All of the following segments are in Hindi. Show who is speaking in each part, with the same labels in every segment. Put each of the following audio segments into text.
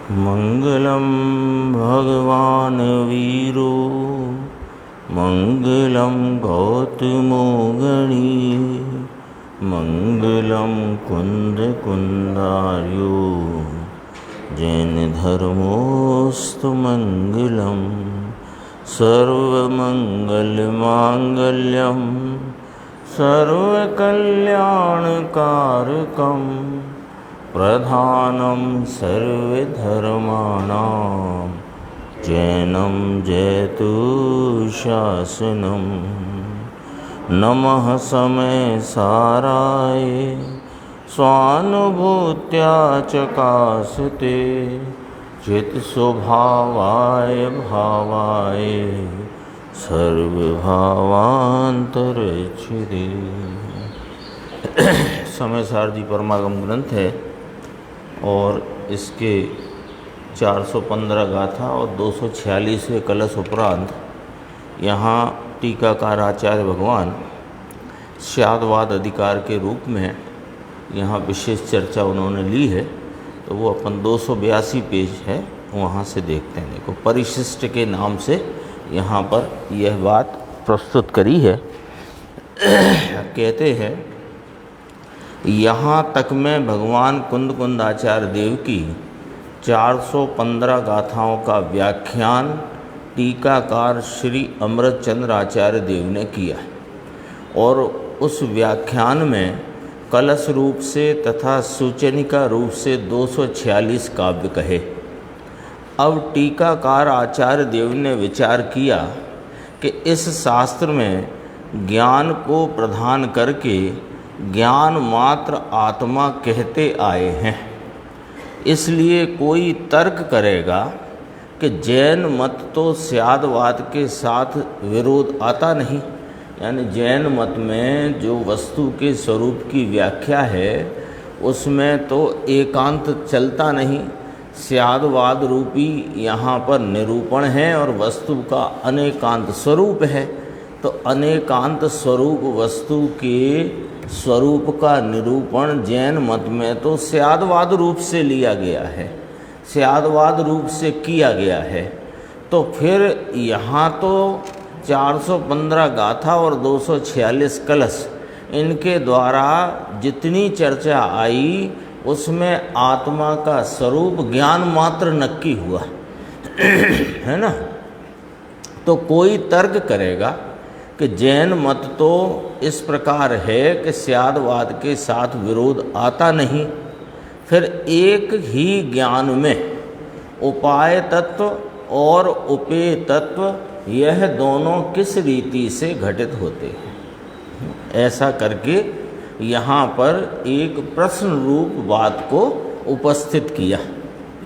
Speaker 1: मंगलम भगवान वीरो मंगलम गौतमो गणीय मंगलम कुंद कुंदार्यो जैन धर्मोस्तु मंगलम सर्वमंगलमांगल्यम सर्वकल्याणकारकं प्रधानं सर्वधर्माणां जैनं जयतु शासनं। नमः समय साराय स्वानुभूत्या चकासते चित्स्वभावाय भावाय सर्वभावांतरच्छिदे। समय सार जी परमागम ग्रंथ है और इसके 415 गाथा और 246वें कलश उपरांत यहाँ टीकाकार आचार्य भगवान स्यादवाद अधिकार के रूप में यहाँ विशेष चर्चा उन्होंने ली है। तो वो अपन 282 पेज है वहाँ से देखते हैं। देखो, परिशिष्ट के नाम से यहाँ पर यह बात प्रस्तुत करी है। कहते हैं, यहाँ तक में भगवान कुंद कुंदाचार्य देव की 415 गाथाओं का व्याख्यान टीकाकार श्री अमृतचंद्र आचार्य देव ने किया और उस व्याख्यान में कलश रूप से तथा सूचनिका रूप से 246 काव्य कहे। अब टीकाकार आचार्य देव ने विचार किया कि इस शास्त्र में ज्ञान को प्रदान करके ज्ञान मात्र आत्मा कहते आए हैं, इसलिए कोई तर्क करेगा कि जैन मत तो स्यादवाद के साथ विरोध आता नहीं। यानी जैन मत में जो वस्तु के स्वरूप की व्याख्या है उसमें तो एकांत चलता नहीं, स्यादवाद रूपी यहाँ पर निरूपण है और वस्तु का अनेकांत स्वरूप है। तो अनेकांत स्वरूप वस्तु के स्वरूप का निरूपण जैन मत में तो स्यादवाद रूप से लिया गया है, स्यादवाद रूप से किया गया है। तो फिर यहाँ तो 415 गाथा और 246 कलश, इनके द्वारा जितनी चर्चा आई उसमें आत्मा का स्वरूप ज्ञान मात्र नक्की हुआ है ना। तो कोई तर्क करेगा कि जैन मत तो इस प्रकार है कि स्यादवाद के साथ विरोध आता नहीं। फिर एक ही ज्ञान में उपाय तत्व और उपेय तत्व यह दोनों किस रीति से घटित होते हैं, ऐसा करके यहाँ पर एक प्रश्न रूप बात को उपस्थित किया।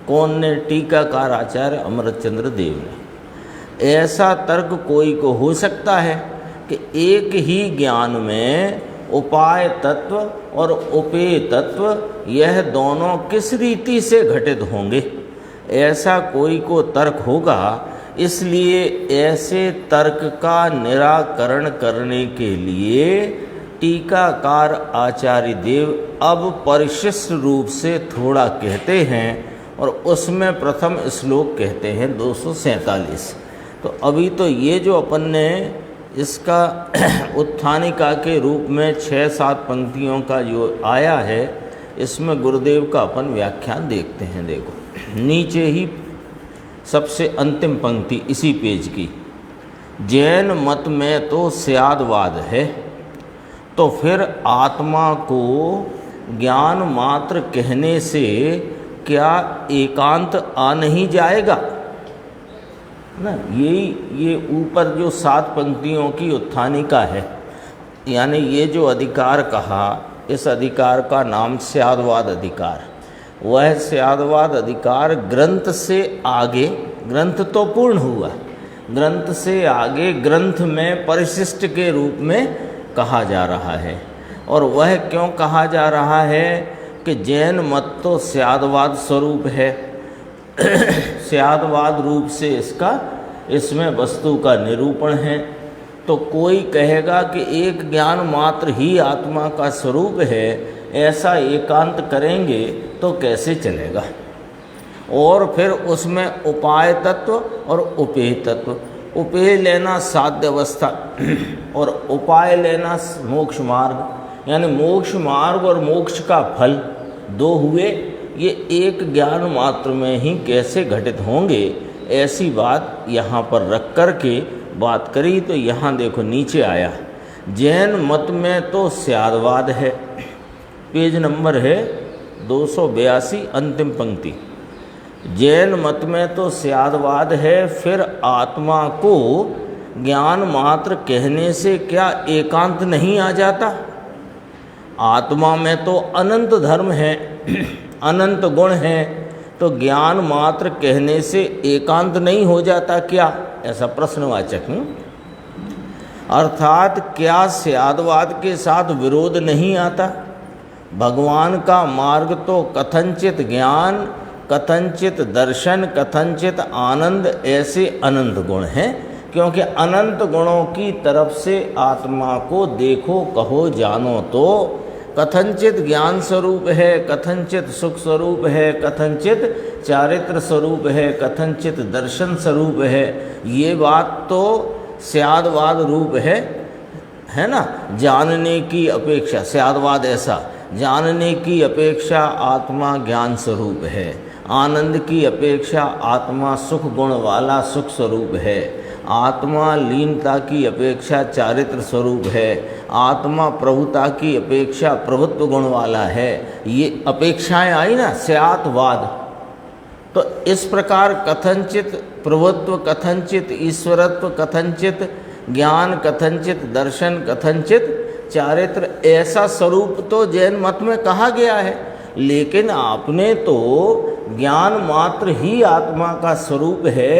Speaker 1: कौन ने? टीकाकार आचार्य अमृतचंद्र देव ने। ऐसा तर्क कोई को हो सकता है कि एक ही ज्ञान में उपाय तत्व और उपेय तत्व यह दोनों किस रीति से घटित होंगे, ऐसा कोई को तर्क होगा। इसलिए ऐसे तर्क का निराकरण करने के लिए टीकाकार आचार्य देव अब परिशिष्ट रूप से थोड़ा कहते हैं और उसमें प्रथम श्लोक कहते हैं 247। तो अभी तो ये जो अपन ने इसका उत्थानिका के रूप में 6-7 पंक्तियों का जो आया है, इसमें गुरुदेव का अपन व्याख्यान देखते हैं। देखो, नीचे ही सबसे अंतिम पंक्ति इसी पेज की, जैन मत में तो स्यादवाद है, तो फिर आत्मा को ज्ञान मात्र कहने से क्या एकांत आ नहीं जाएगा ना। ये ऊपर जो 7 पंक्तियों की उत्थानिका है, यानी ये जो अधिकार कहा, इस अधिकार का नाम स्यादवाद अधिकार। वह स्यादवाद अधिकार ग्रंथ से आगे, ग्रंथ तो पूर्ण हुआ, ग्रंथ से आगे ग्रंथ में परिशिष्ट के रूप में कहा जा रहा है। और वह क्यों कहा जा रहा है कि जैन मत तो स्यादवाद स्वरूप है, स्यादवाद रूप से इसमें वस्तु का निरूपण है। तो कोई कहेगा कि एक ज्ञान मात्र ही आत्मा का स्वरूप है, ऐसा एकांत करेंगे तो कैसे चलेगा। और फिर उसमें उपाय तत्व और उपेय तत्व। उपेय लेना साध्य अवस्था और उपाय लेना मोक्ष मार्ग, यानी मोक्ष मार्ग और मोक्ष का फल दो हुए। ये एक ज्ञान मात्र में ही कैसे घटित होंगे, ऐसी बात यहाँ पर रख कर के बात करी। तो यहाँ देखो नीचे आया, जैन मत में तो स्यादवाद है, पेज नंबर है 282 अंतिम पंक्ति। जैन मत में तो स्यादवाद है, फिर आत्मा को ज्ञान मात्र कहने से क्या एकांत नहीं आ जाता? आत्मा में तो अनंत धर्म है, अनंत गुण है, तो ज्ञान मात्र कहने से एकांत नहीं हो जाता क्या? ऐसा प्रश्नवाचक है। अर्थात क्या स्यादवाद के साथ विरोध नहीं आता? भगवान का मार्ग तो कथनचित ज्ञान, कथनचित दर्शन, कथनचित आनंद, ऐसे अनंत गुण हैं। क्योंकि अनंत गुणों की तरफ से आत्मा को देखो, कहो, जानो तो कथनचित ज्ञान स्वरूप है, कथनचित सुख स्वरूप है, कथनचित चारित्र स्वरूप है, कथनचित दर्शन स्वरूप है। ये बात तो स्यादवाद रूप है ना। जानने की अपेक्षा, स्यादवाद ऐसा, जानने की अपेक्षा आत्मा ज्ञान स्वरूप है, आनंद की अपेक्षा आत्मा सुख गुण वाला सुख स्वरूप है, आत्मा लीनता की अपेक्षा चारित्र स्वरूप है, आत्मा प्रभुता की अपेक्षा प्रभुत्व गुण वाला है। ये अपेक्षाएं आई ना, स्यातवाद। तो इस प्रकार कथनचित प्रभुत्व, कथनचित ईश्वरत्व, कथनचित ज्ञान, कथनचित दर्शन, कथनचित चारित्र, ऐसा स्वरूप तो जैन मत में कहा गया है। लेकिन आपने तो ज्ञान मात्र ही आत्मा का स्वरूप है,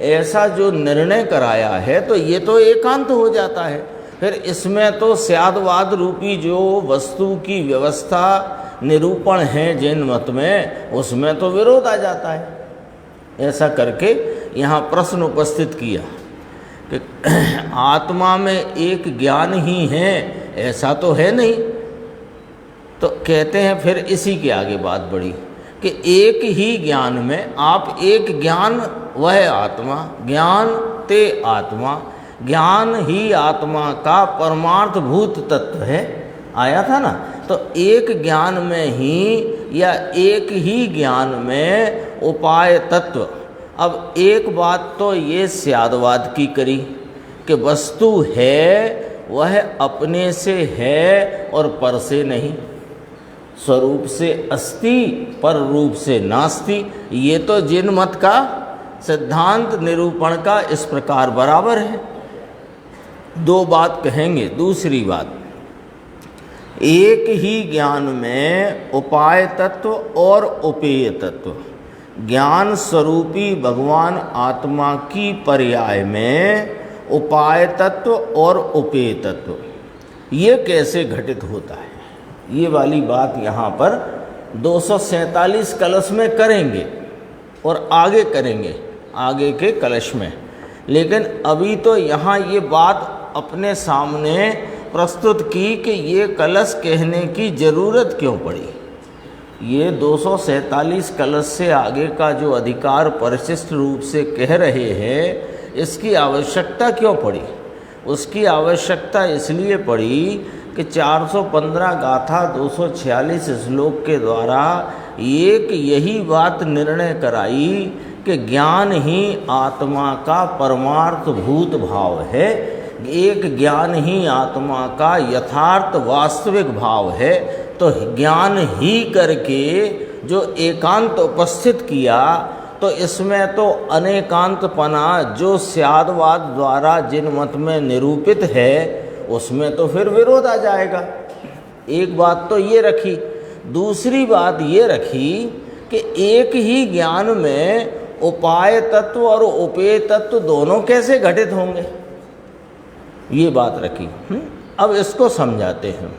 Speaker 1: ऐसा जो निर्णय कराया है, तो ये तो एकांत हो जाता है। फिर इसमें तो स्यादवाद रूपी जो वस्तु की व्यवस्था निरूपण है जैन मत में, उसमें तो विरोध आ जाता है। ऐसा करके यहाँ प्रश्न उपस्थित किया कि आत्मा में एक ज्ञान ही है, ऐसा तो है नहीं। तो कहते हैं फिर इसी के आगे बात बढ़ी कि एक ही ज्ञान में आप एक ज्ञान वह आत्मा, ज्ञान ते आत्मा, ज्ञान ही आत्मा का परमार्थ भूत तत्व है, आया था ना। तो एक ज्ञान में ही या एक ही ज्ञान में उपाय तत्व। अब एक बात तो ये स्यादवाद की करी कि वस्तु है वह अपने से है और पर से नहीं, स्वरूप से अस्ति पर रूप से नास्ति। ये तो जिन मत का सिद्धांत निरूपण का इस प्रकार बराबर है। दो बात कहेंगे। दूसरी बात, एक ही ज्ञान में उपाय तत्व और उपेय तत्व, ज्ञान स्वरूपी भगवान आत्मा की पर्याय में उपाय तत्व और उपेय तत्व, ये कैसे घटित होता है? ये वाली बात यहाँ पर 247 कलश में करेंगे और आगे करेंगे, आगे के कलश में। लेकिन अभी तो यहाँ ये बात अपने सामने प्रस्तुत की कि ये कलश कहने की ज़रूरत क्यों पड़ी। ये 247 कलश से आगे का जो अधिकार परिशिष्ट रूप से कह रहे हैं, इसकी आवश्यकता क्यों पड़ी? उसकी आवश्यकता इसलिए पड़ी कि 415 गाथा 246 श्लोक के द्वारा एक यही बात निर्णय कराई कि ज्ञान ही आत्मा का परमार्थ भूत भाव है, एक ज्ञान ही आत्मा का यथार्थ वास्तविक भाव है। तो ज्ञान ही करके जो एकांत उपस्थित किया, तो इसमें तो अनेकांतपना जो स्यादवाद द्वारा जिन मत में निरूपित है, उसमें तो फिर विरोध आ जाएगा। एक बात तो ये रखी। दूसरी बात ये रखी कि एक ही ज्ञान में उपाय तत्व और उपेय तत्व दोनों कैसे घटित होंगे, ये बात रखी। अब इसको समझाते हैं।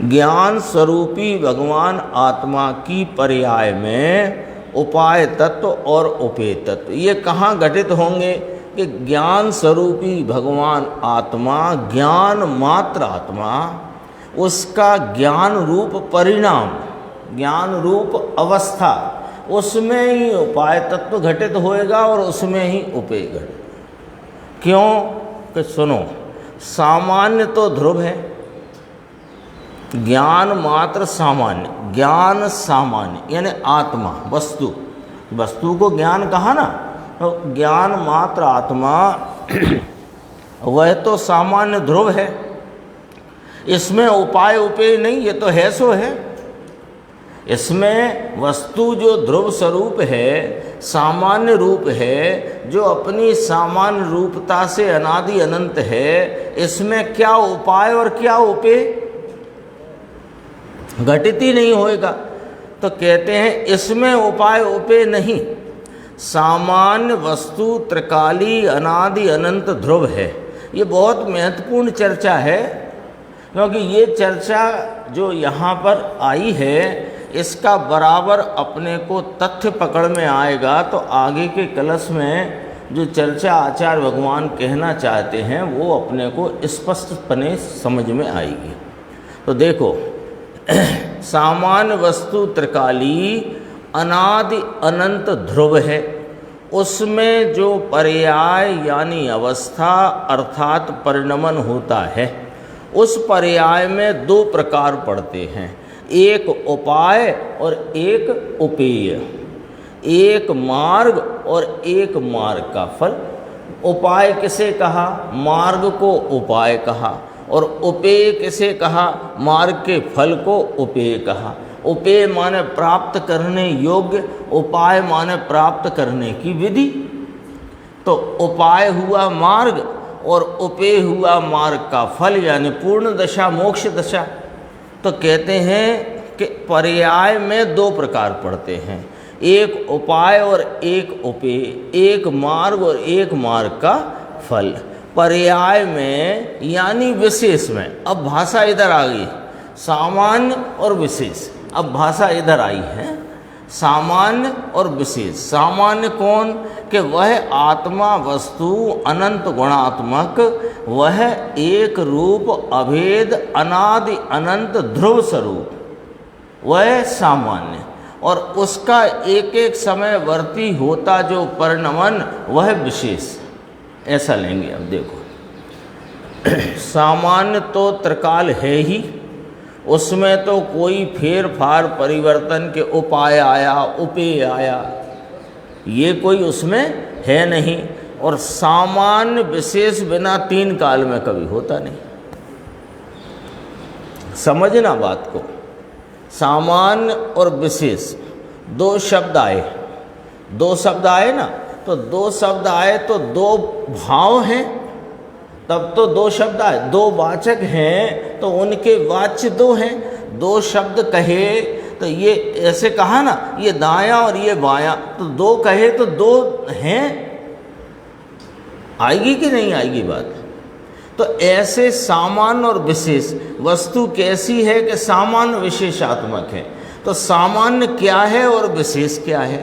Speaker 1: ज्ञान स्वरूपी भगवान आत्मा की पर्याय में उपाय तत्व और उपेय तत्व ये कहाँ घटित होंगे कि ज्ञान स्वरूपी भगवान आत्मा, ज्ञान मात्र आत्मा, उसका ज्ञान रूप परिणाम, ज्ञान रूप अवस्था, उसमें ही उपाय तत्व घटित होएगा और उसमें ही उपेय घटित। क्यों कि सुनो, सामान्य तो ध्रुव है, ज्ञान मात्र सामान्य, ज्ञान सामान्य यानी आत्मा वस्तु, वस्तु को ज्ञान कहा ना, तो ज्ञान मात्र आत्मा वह तो सामान्य ध्रुव है, इसमें उपाय उपेय नहीं, ये तो है सो है। इसमें वस्तु जो ध्रुव स्वरूप है, सामान्य रूप है, जो अपनी सामान्य रूपता से अनादि अनंत है, इसमें क्या उपाय और क्या उपेय घटित ही नहीं होएगा। तो कहते हैं इसमें उपाय उपेय नहीं, सामान्य वस्तु त्रिकाली अनादि अनंत ध्रुव है। ये बहुत महत्वपूर्ण चर्चा है, क्योंकि ये चर्चा जो यहाँ पर आई है इसका बराबर अपने को तथ्य पकड़ में आएगा तो आगे के कलश में जो चर्चा आचार्य भगवान कहना चाहते हैं वो अपने को स्पष्टपने समझ में आएगी। तो देखो, सामान्य वस्तु त्रिकाली अनादि अनंत ध्रुव है, उसमें जो पर्याय यानी अवस्था अर्थात परिणमन होता है, उस पर्याय में दो प्रकार पड़ते हैं, एक उपाय और एक उपेय, एक मार्ग और एक मार्ग का फल। उपाय किसे कहा? मार्ग को उपाय कहा। और उपेय किसे कहा? मार्ग के फल को उपेय कहा। उपेय माने प्राप्त करने योग्य, उपाय माने प्राप्त करने की विधि। तो उपाय हुआ मार्ग और उपेय हुआ मार्ग का फल, यानी पूर्ण दशा मोक्ष दशा। तो कहते हैं कि पर्याय में दो प्रकार पड़ते हैं, एक उपाय और एक उपेय, एक मार्ग और एक मार्ग का फल। पर्याय में यानी विशेष में, अब भाषा इधर आ गई, सामान्य और विशेष। अब भाषा इधर आई है, सामान्य और विशेष। सामान्य कौन? कि वह आत्मा वस्तु अनंत गुणात्मक, वह एक रूप अभेद अनादि अनंत ध्रुव स्वरूप, वह सामान्य। और उसका एक एक समय वर्ती होता जो परिणमन, वह विशेष। ऐसा लेंगे। अब देखो, सामान्य तो त्रिकाल है ही, उसमें तो कोई फेर फार परिवर्तन के उपाय आया उपेय आया, ये कोई उसमें है नहीं। और सामान्य विशेष बिना तीन काल में कभी होता नहीं। समझना बात को, सामान्य और विशेष दो शब्द आए, दो शब्द आए ना, तो दो शब्द आए तो दो भाव हैं, तब तो दो शब्द आए। दो वाचक हैं तो उनके वाच्य दो हैं। दो शब्द कहे तो ये ऐसे कहा ना, ये दायां और ये बायां, तो दो कहे तो दो हैं, आएगी कि नहीं आएगी बात? तो ऐसे सामान्य और विशेष वस्तु कैसी है कि सामान्य विशेषात्मक है। तो सामान्य क्या है और विशेष क्या है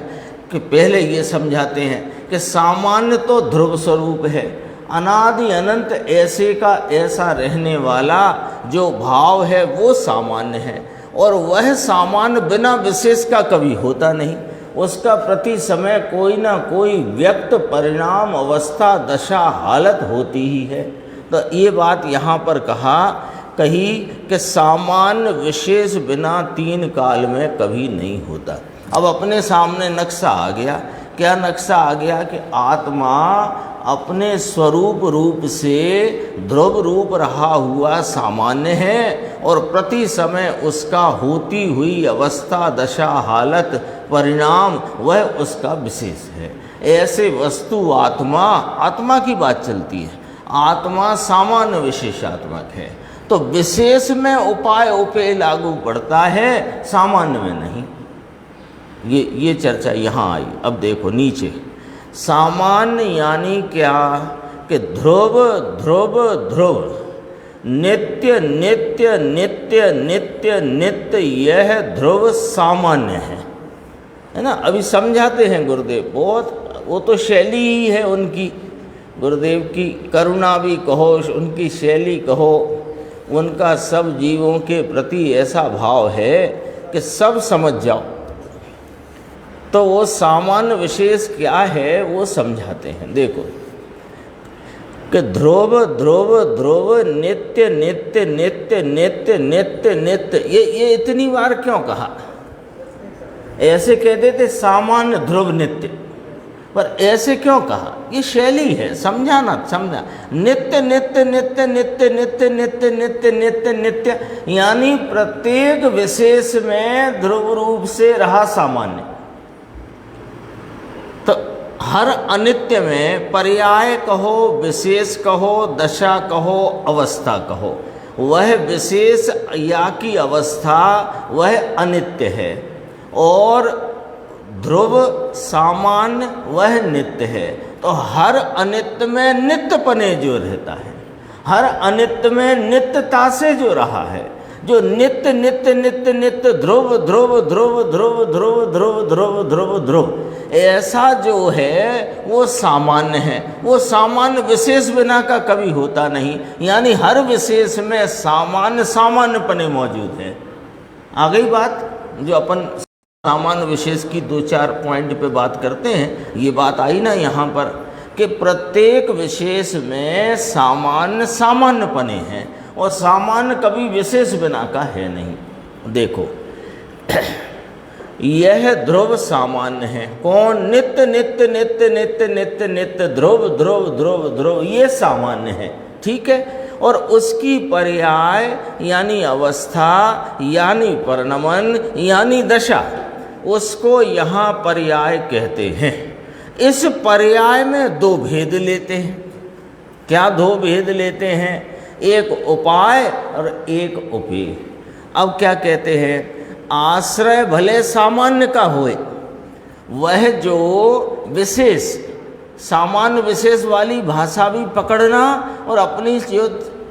Speaker 1: कि पहले ये समझाते हैं कि सामान्य तो ध्रुव स्वरूप है, अनादि अनंत ऐसे का ऐसा रहने वाला जो भाव है वो सामान्य है। और वह सामान्य बिना विशेष का कभी होता नहीं, उसका प्रति समय कोई ना कोई व्यक्त परिणाम अवस्था दशा हालत होती ही है। तो ये बात यहाँ पर कही कि सामान्य विशेष बिना तीन काल में कभी नहीं होता। अब अपने सामने नक्शा आ गया। क्या नक्शा आ गया? कि आत्मा अपने स्वरूप रूप से ध्रुव रूप रहा हुआ सामान्य है और प्रति समय उसका होती हुई अवस्था दशा हालत परिणाम वह उसका विशेष है। ऐसे वस्तु आत्मा की बात चलती है। आत्मा सामान्य विशेषात्मक है, तो विशेष में उपाय उपेय लागू पड़ता है, सामान्य में नहीं। ये चर्चा यहाँ आई। अब देखो नीचे, सामान्य यानी क्या? कि ध्रुव ध्रुव ध्रुव, नित्य नित्य नित्य नित्य नित्य, यह ध्रुव सामान्य है ना। अभी समझाते हैं गुरुदेव, बहुत वो तो शैली ही है उनकी, गुरुदेव की करुणा भी कहो, उनकी शैली कहो, उनका सब जीवों के प्रति ऐसा भाव है कि सब समझ जाओ। तो वो सामान्य विशेष क्या है वो समझाते हैं। देखो कि ध्रुव ध्रुव ध्रुव, नित्य नित्य नित्य नित्य नित्य नित्य, ये इतनी बार क्यों कहा? ऐसे कहते थे सामान्य ध्रुव नित्य, पर ऐसे क्यों कहा? ये शैली है, समझाना समझा। नित्य नित्य नित्य नित्य नित्य नित्य नित्य नित्य नित्य, यानी प्रत्येक विशेष में ध्रुव रूप से रहा सामान्य। तो हर अनित्य में पर्याय कहो, विशेष कहो, दशा कहो, अवस्था कहो, वह विशेष या की अवस्था वह अनित्य है, और ध्रुव सामान्य वह नित्य है। तो हर अनित्य में नित्यपने जो रहता है, हर अनित्य में नित्यता से जो रहा है, जो नित्य नित्य नित्य नित्य ध्रुव ध्रुव ध्रुव ध्रुव ध्रुव ध्रुव ध्रुव ध्रुव ध्रुव, ऐसा जो है वो सामान्य है। वो सामान्य विशेष बिना का कभी होता नहीं, यानी हर विशेष में सामान्य सामान्यपने मौजूद है। आ गई बात? जो अपन सामान्य विशेष की 2-4 पॉइंट पे बात करते हैं, ये बात आई ना यहाँ पर कि प्रत्येक विशेष में सामान्य सामान्यपने हैं, और सामान्य कभी विशेष बिना का है नहीं। देखो यह ध्रुव सामान्य है। कौन? नित्य नित्य नित्य नित्य नित्य नित्य ध्रुव ध्रुव ध्रुव ध्रुव, ये सामान्य है, ठीक है। और उसकी पर्याय यानी अवस्था यानी परिणमन यानी दशा, उसको यहाँ पर्याय कहते हैं। इस पर्याय में 2 भेद लेते हैं। क्या 2 भेद लेते हैं? एक उपाय और एक उपेय। अब क्या कहते हैं? आश्रय भले सामान्य का होए, वह जो विशेष सामान्य विशेष वाली भाषा भी पकड़ना, और अपनी जो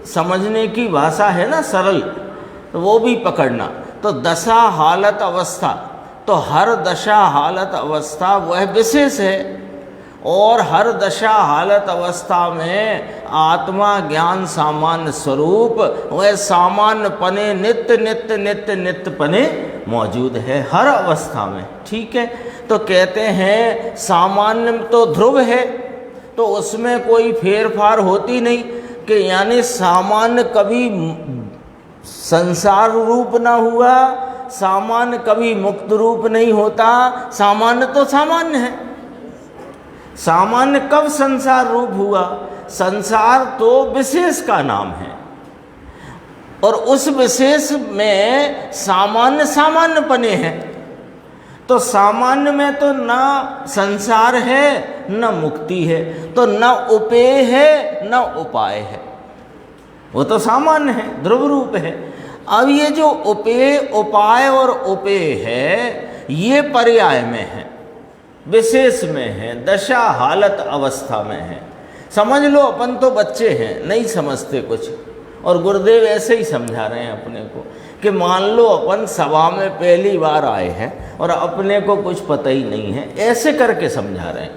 Speaker 1: समझने की भाषा है ना सरल, तो वो भी पकड़ना। तो दशा हालत अवस्था, तो हर दशा हालत अवस्था वह विशेष है, और हर दशा हालत अवस्था में आत्मा ज्ञान सामान्य स्वरूप वह सामान्य पने नित्य नित्य नित्य नित्य पने मौजूद है हर अवस्था में, ठीक है। तो कहते हैं सामान्य तो ध्रुव है, तो उसमें कोई फेरफार होती नहीं, कि यानी सामान्य कभी संसार रूप ना हुआ, सामान्य कभी मुक्त रूप नहीं होता। सामान्य तो सामान्य है। सामान्य कब संसार रूप हुआ? संसार तो विशेष का नाम है, और उस विशेष में सामान्य सामान्यपने हैं। तो सामान्य में तो न संसार है न मुक्ति है, तो न उपेय है न उपाय है, वो तो सामान्य है, ध्रुव रूप है। अब ये जो उपेय उपाय और उपेय है, ये पर्याय में है, विशेष में है, दशा हालत अवस्था में है। समझ लो, अपन तो बच्चे हैं, नहीं समझते कुछ, और गुरुदेव ऐसे ही समझा रहे हैं अपने को कि मान लो अपन सभा में पहली बार आए हैं और अपने को कुछ पता ही नहीं है, ऐसे करके समझा रहे हैं,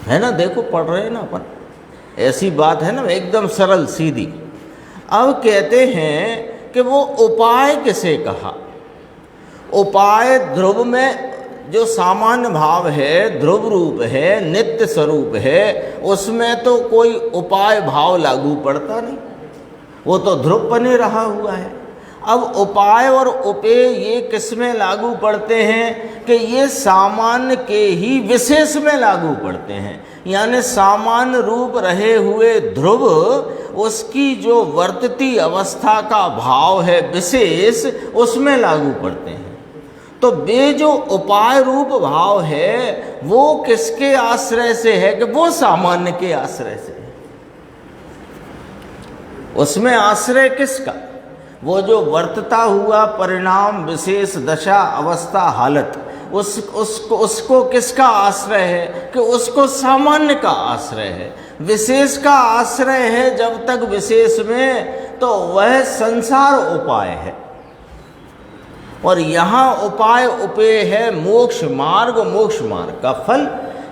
Speaker 1: है ना। देखो पढ़ रहे हैं ना अपन, ऐसी बात है ना, एकदम सरल सीधी। अब कहते हैं कि वो उपाय किसे कहा? उपाय ध्रुव में जो सामान्य भाव है, ध्रुव रूप है, नित्य स्वरूप है, उसमें तो कोई उपाय भाव लागू पड़ता नहीं, वो तो ध्रुव बने रहा हुआ है। अब उपाय और उपेय ये किस में लागू पड़ते हैं? कि ये सामान्य के ही विशेष में लागू पड़ते हैं, यानी सामान्य रूप रहे हुए ध्रुव, उसकी जो वर्तती अवस्था का भाव है विशेष, उसमें लागू पड़ते हैं। तो वे जो उपाय रूप भाव है वो किसके आश्रय से है? कि वो सामान्य के आश्रय से है। उसमें आश्रय किसका? वो जो वर्तता हुआ परिणाम विशेष दशा अवस्था हालत, उसको किसका आश्रय है? कि उसको सामान्य का आश्रय है, विशेष का आश्रय है। जब तक विशेष में, तो वह संसार उपाय है, और यहाँ उपाय उपेय है मोक्ष मार्ग, मोक्ष मार्ग का फल,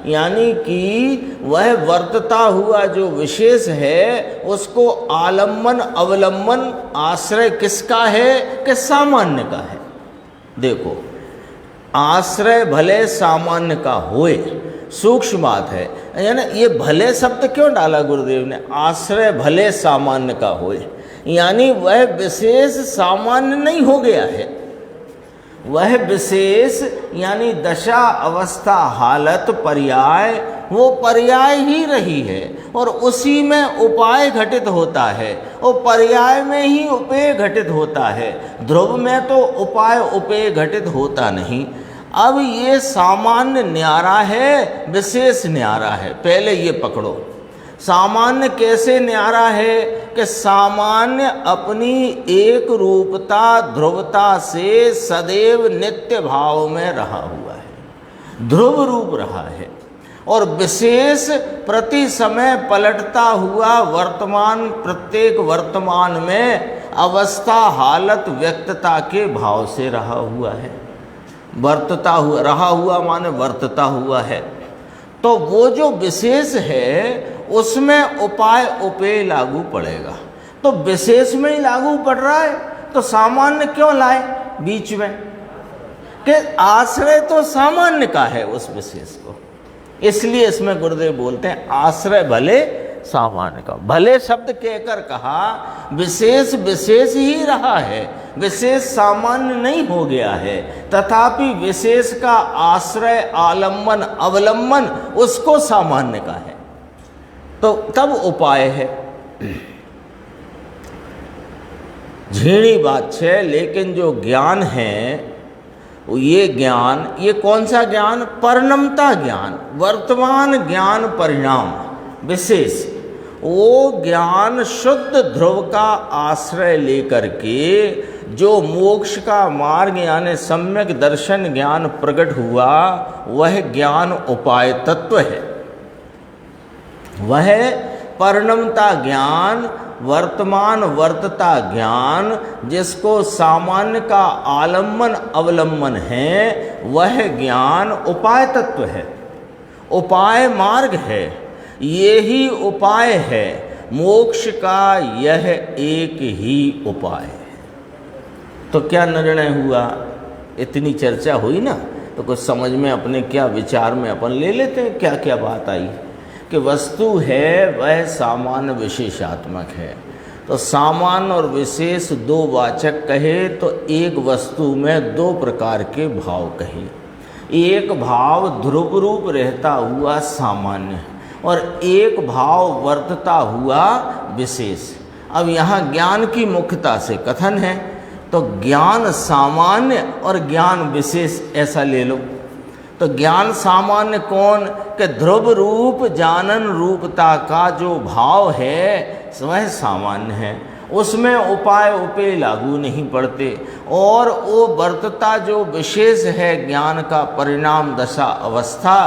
Speaker 1: यानी कि वह वर्तता हुआ जो विशेष है उसको आलम्बन अवलंबन आश्रय किसका है? कि सामान्य का है। देखो आश्रय भले सामान्य का होए, सूक्ष्म बात है। यानी ये भले शब्द क्यों डाला गुरुदेव ने, आश्रय भले सामान्य का होए, यानी वह विशेष सामान्य नहीं हो गया है, वह विशेष यानी दशा अवस्था हालत पर्याय वो पर्याय ही रही है और उसी में उपाय घटित होता है और पर्याय में ही उपेय घटित होता है। ध्रुव में तो उपाय उपेय घटित होता नहीं। अब ये सामान्य न्यारा है, विशेष न्यारा है। पहले ये पकड़ो, सामान्य कैसे न्यारा है कि सामान्य अपनी एक रूपता ध्रुवता से सदैव नित्य भाव में रहा हुआ है, ध्रुव रूप रहा है, और विशेष प्रति समय पलटता हुआ वर्तमान प्रत्येक वर्तमान में अवस्था हालत व्यक्तता के भाव से रहा हुआ है। वर्तता हुआ, रहा हुआ माने वर्तता हुआ है। तो वो जो विशेष है उसमें उपाय उपेय लागू पड़ेगा। तो विशेष में ही लागू पड़ रहा है तो सामान्य क्यों लाए बीच में, कि आश्रय तो सामान्य का है उस विशेष को। इसलिए इसमें गुरुदेव बोलते हैं आश्रय भले सामान्य का। भले शब्द कहकर कहा विशेष विशेष ही रहा है, विशेष सामान्य नहीं हो गया है, तथापि विशेष का आश्रय आलम्बन अवलंबन उसको सामान्य का है, तो तब उपाय है। झीणी बात है, लेकिन जो ज्ञान है ये ज्ञान, ये कौन सा ज्ञान, परिणमता ज्ञान, वर्तमान ज्ञान परिणाम विशेष, वो ज्ञान शुद्ध ध्रुव का आश्रय लेकर के जो मोक्ष का मार्ग यानी सम्यक दर्शन ज्ञान प्रकट हुआ, वह ज्ञान उपाय तत्व है। वह परिणमता ज्ञान, वर्तमान वर्तता ज्ञान, जिसको सामान्य का आलम्बन अवलंबन है, वह ज्ञान उपाय तत्व है, उपाय मार्ग है। ये ही उपाय है, मोक्ष का यह एक ही उपाय है। तो क्या निर्णय हुआ, इतनी चर्चा हुई ना, तो कुछ समझ में अपने क्या विचार में अपन ले लेते हैं। क्या क्या बात आई कि वस्तु है वह सामान्य विशेषात्मक है। तो सामान्य और विशेष दो वाचक कहे तो एक वस्तु में दो प्रकार के भाव कहे। एक भाव ध्रुव रूप रहता हुआ सामान्य और एक भाव वर्तता हुआ विशेष। अब यहाँ ज्ञान की मुख्यता से कथन है, तो ज्ञान सामान्य और ज्ञान विशेष ऐसा ले लो। तो ज्ञान सामान्य कौन, कि ध्रुव रूप जानन रूपता का जो भाव है वह सामान्य है, उसमें उपाय उपेय लागू नहीं पड़ते। और वो वर्तता जो विशेष है ज्ञान का परिणाम दशा अवस्था,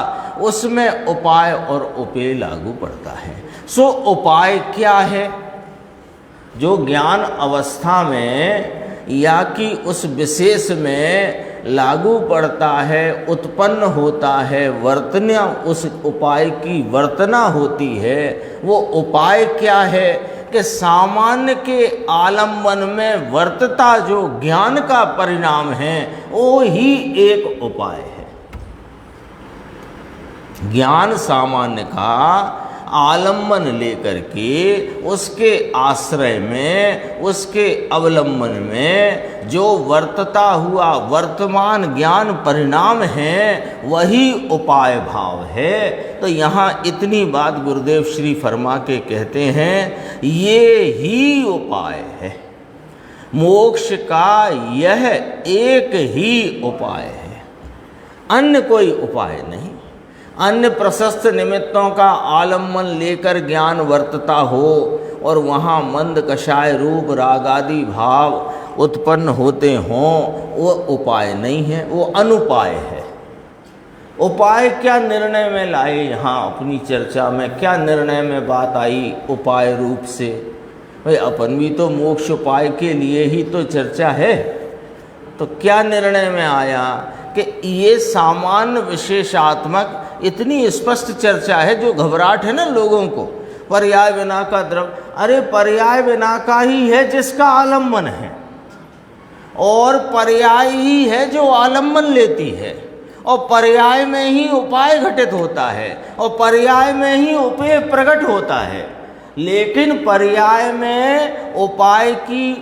Speaker 1: उसमें उपाय और उपेय लागू पड़ता है। सो उपाय क्या है, जो ज्ञान अवस्था में या कि उस विशेष में लागू पड़ता है, उत्पन्न होता है, वर्तना उस उपाय की वर्तना होती है, वो उपाय क्या है कि सामान्य के आलम्बन में वर्तता जो ज्ञान का परिणाम है वो ही एक उपाय है। ज्ञान सामान्य का आलम्बन लेकर के उसके आश्रय में, उसके अवलंबन में जो वर्तता हुआ वर्तमान ज्ञान परिणाम है वही उपाय भाव है। तो यहाँ इतनी बात गुरुदेव श्री फरमा के कहते हैं, ये ही उपाय है, मोक्ष का यह एक ही उपाय है, अन्य कोई उपाय नहीं। अन्य प्रशस्त निमित्तों का आलम्बन लेकर ज्ञान वर्तता हो और वहाँ मंद कषाय रूप रागादि भाव उत्पन्न होते हों, वो उपाय नहीं है, वो अनुपाय है। उपाय क्या निर्णय में लाए, यहाँ अपनी चर्चा में क्या निर्णय में बात आई उपाय रूप से। भाई अपन भी तो मोक्ष उपाय के लिए ही तो चर्चा है, तो क्या निर्णय में आया कि ये सामान्य विशेषात्मक इतनी स्पष्ट चर्चा है। जो घबराहट है ना लोगों को, पर्याय बिना का द्रव, अरे पर्याय बिना का ही है जिसका आलम्बन है, और पर्याय ही है जो आलम्बन लेती है, और पर्याय में ही उपाय घटित होता है, और पर्याय में ही उपेय प्रकट होता है। लेकिन पर्याय में उपाय की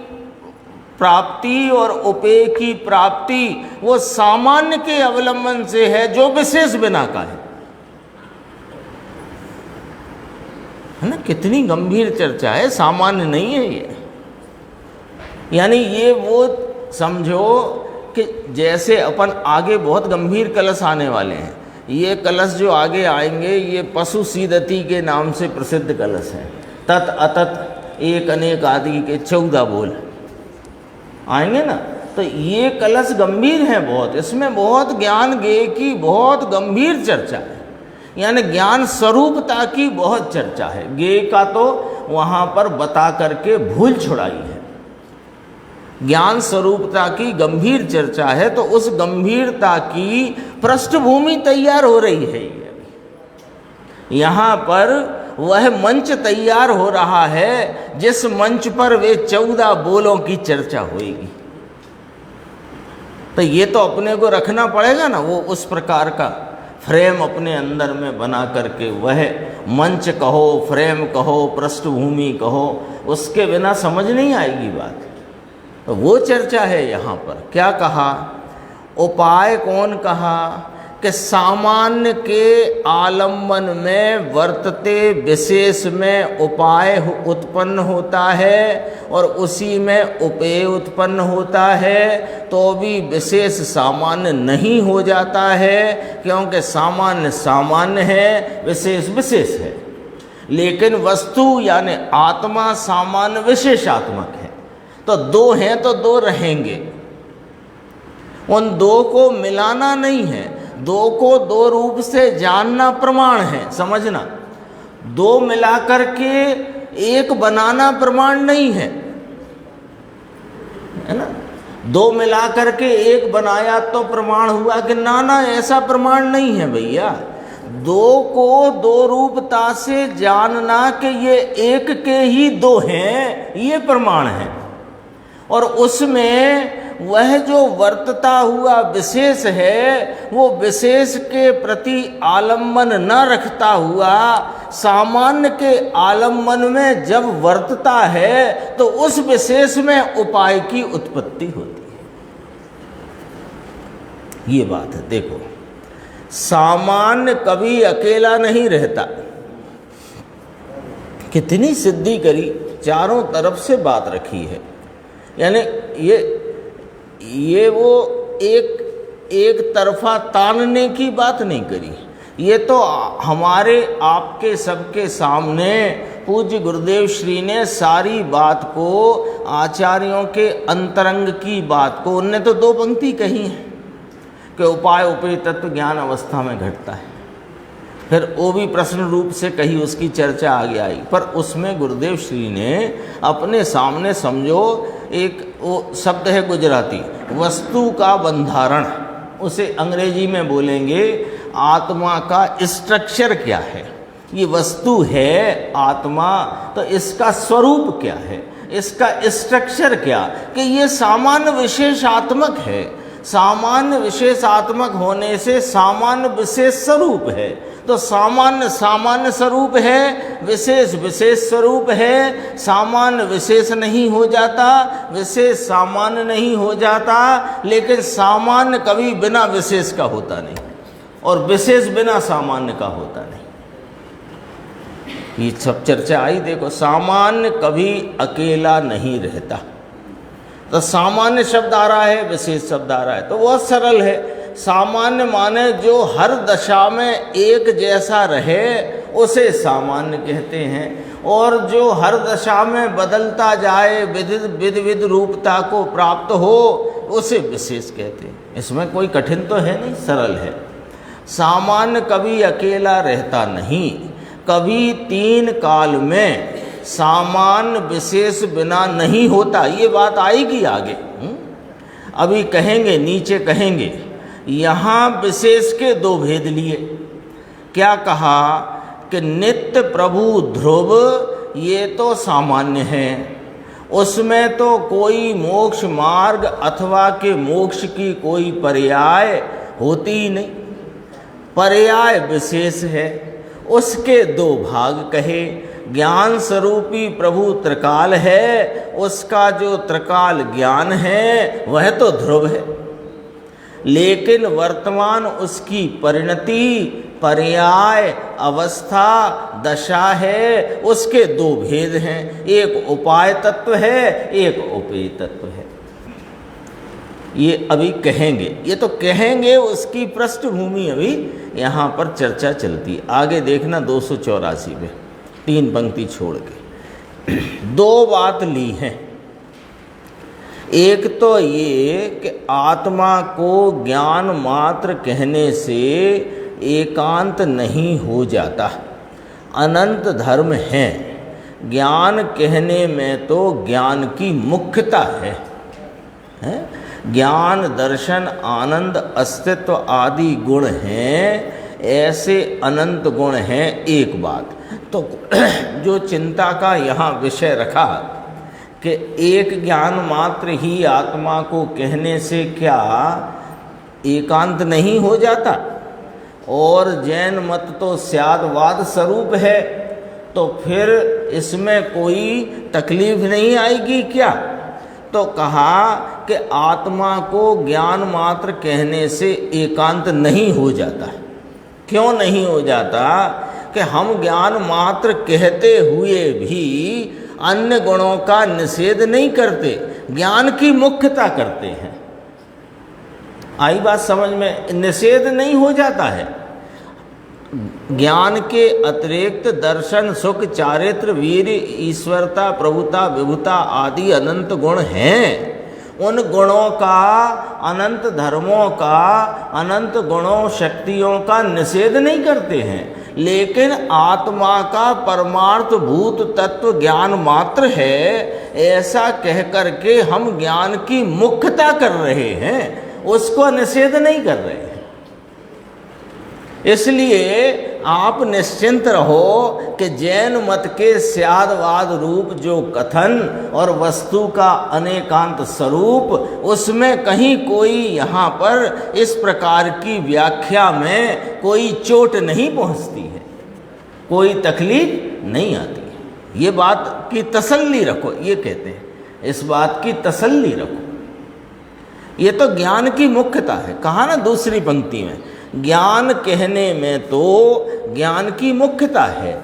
Speaker 1: प्राप्ति और उपेय की प्राप्ति वो सामान्य के अवलंबन से है जो विशेष बिना का है ना। कितनी गंभीर चर्चा है, सामान्य नहीं है ये। यानी ये वो समझो कि जैसे अपन आगे बहुत गंभीर कलश आने वाले हैं, ये कलश जो आगे आएंगे ये पशु सीदती के नाम से प्रसिद्ध कलश हैं। तत् अतत एक अनेक आदि के 14 बोल आएंगे ना। तो ये कलश गंभीर है बहुत, इसमें बहुत ज्ञान गेय की बहुत गंभीर चर्चा है, यानी ज्ञान स्वरूपता की बहुत चर्चा है। गेय का तो वहाँ पर बता करके भूल छुड़ाई है, ज्ञान स्वरूपता की गंभीर चर्चा है। तो उस गंभीरता की पृष्ठभूमि तैयार हो रही है। यहाँ पर वह मंच तैयार हो रहा है जिस मंच पर वे 14 बोलों की चर्चा होगी। तो ये तो अपने को रखना पड़ेगा ना, वो उस प्रकार का फ्रेम अपने अंदर में बना करके, वह मंच कहो, फ्रेम कहो, पृष्ठभूमि कहो, उसके बिना समझ नहीं आएगी बात। तो वो चर्चा है यहाँ पर। क्या कहा? उपाय कौन कहा? कि सामान्य के आलम्बन में वर्तते विशेष में उपाय उत्पन्न होता है और उसी में उपेय उत्पन्न होता है, तो भी विशेष सामान्य नहीं हो जाता है, क्योंकि सामान्य सामान्य है, विशेष विशेष है। लेकिन वस्तु यानी आत्मा सामान्य विशेषात्मक है। तो दो हैं तो दो रहेंगे, उन दो को मिलाना नहीं है, दो को दो रूप से जानना प्रमाण है, समझना। दो मिलाकर के एक बनाना प्रमाण नहीं है, है ना। दो मिलाकर के एक बनाया तो प्रमाण हुआ कि ना, ऐसा प्रमाण नहीं है भैया। दो को दो रूपता से जानना कि ये एक के ही दो हैं, ये प्रमाण है। और उसमें वह जो वर्तता हुआ विशेष है, वो विशेष के प्रति आलम्बन न रखता हुआ सामान्य के आलम्बन में जब वर्तता है, तो उस विशेष में उपाय की उत्पत्ति होती है। ये बात है। देखो, सामान्य कभी अकेला नहीं रहता। कितनी सिद्धि करी, चारों तरफ से बात रखी है। यानी ये वो एक तरफा तानने की बात नहीं करी। ये तो हमारे आपके सबके सामने पूज्य गुरुदेव श्री ने सारी बात को, आचार्यों के अंतरंग की बात को, उनने तो 2 पंक्ति कही हैं कि उपाय उपेय तत्व ज्ञान अवस्था में घटता है। फिर वो भी प्रश्न रूप से कही, उसकी चर्चा आगे आई। पर उसमें गुरुदेव श्री ने अपने सामने, समझो, एक वो शब्द है गुजराती, वस्तु का बंधारण, उसे अंग्रेजी में बोलेंगे आत्मा का स्ट्रक्चर क्या है। ये वस्तु है आत्मा, तो इसका स्वरूप क्या है, इसका स्ट्रक्चर क्या, कि ये सामान्य विशेषात्मक है। सामान्य विशेषात्मक होने से सामान्य विशेष स्वरूप है। तो सामान्य सामान्य स्वरूप है, विशेष विशेष स्वरूप है। सामान्य विशेष नहीं हो जाता, विशेष सामान्य नहीं हो जाता, लेकिन सामान्य कभी बिना विशेष का होता नहीं और विशेष बिना सामान्य का होता नहीं। ये सब चर्चा आई। देखो, सामान्य कभी अकेला नहीं रहता। तो सामान्य शब्द आ रहा है, विशेष शब्द आ रहा है, तो बहुत सरल है। सामान्य माने जो हर दशा में एक जैसा रहे, उसे सामान्य कहते हैं। और जो हर दशा में बदलता जाए, विध रूपता को प्राप्त हो, उसे विशेष कहते हैं। इसमें कोई कठिन तो है नहीं, सरल है। सामान्य कभी अकेला रहता नहीं। कभी 3 काल में सामान्य विशेष बिना नहीं होता। ये बात आएगी आगे, अभी कहेंगे, नीचे कहेंगे। यहाँ विशेष के 2 भेद लिए। क्या कहा कि नित्य प्रभु ध्रुव, ये तो सामान्य है। उसमें तो कोई मोक्ष मार्ग अथवा के मोक्ष की कोई पर्याय होती ही नहीं। पर्याय विशेष है, उसके दो भाग कहे। ज्ञान स्वरूपी प्रभु त्रिकाल है, उसका जो त्रिकाल ज्ञान है वह तो ध्रुव है, लेकिन वर्तमान उसकी परिणति, पर्याय, अवस्था, दशा है, उसके दो भेद हैं। एक उपाय तत्व है, एक उपेय तत्व है। ये अभी कहेंगे, ये तो कहेंगे, उसकी पृष्ठभूमि अभी यहाँ पर चर्चा चलती। आगे देखना 284 में 3 पंक्ति छोड़ के 2 बात ली हैं। एक तो ये कि आत्मा को ज्ञान मात्र कहने से एकांत नहीं हो जाता, अनंत धर्म है। ज्ञान कहने में तो ज्ञान की मुख्यता है? ज्ञान, दर्शन, आनंद, अस्तित्व आदि गुण हैं, ऐसे अनंत गुण हैं। एक बात तो जो चिंता का यहाँ विषय रखा कि एक ज्ञान मात्र ही आत्मा को कहने से क्या एकांत नहीं हो जाता, और जैन मत तो स्यादवाद स्वरूप है, तो फिर इसमें कोई तकलीफ नहीं आएगी क्या? तो कहा कि आत्मा को ज्ञान मात्र कहने से एकांत नहीं हो जाता। क्यों नहीं हो जाता? कि हम ज्ञान मात्र कहते हुए भी अन्य गुणों का निषेध नहीं करते, ज्ञान की मुख्यता करते हैं। आई बात समझ में? निषेध नहीं हो जाता है। ज्ञान के अतिरिक्त दर्शन, सुख, चारित्र, वीर, ईश्वरता, प्रभुता, विभुता आदि अनंत गुण हैं। उन गुणों का, अनंत धर्मों का, अनंत गुणों, शक्तियों का निषेध नहीं करते हैं, लेकिन आत्मा का परमार्थ भूत तत्व ज्ञान मात्र है, ऐसा कह करके हम ज्ञान की मुख्यता कर रहे हैं, उसको निषेध नहीं कर रहे हैं। इसलिए आप निश्चिंत रहो कि जैन मत के स्यादवाद रूप जो कथन और वस्तु का अनेकांत स्वरूप, उसमें कहीं कोई यहाँ पर इस प्रकार की व्याख्या में कोई चोट नहीं पहुँचती है, कोई तकलीफ नहीं आती है। ये बात की तसल्ली रखो, ये कहते हैं, इस बात की तसल्ली रखो। ये तो ज्ञान की मुख्यता है। कहा ना दूसरी पंक्ति में, ज्ञान कहने में तो ज्ञान की मुख्यता है।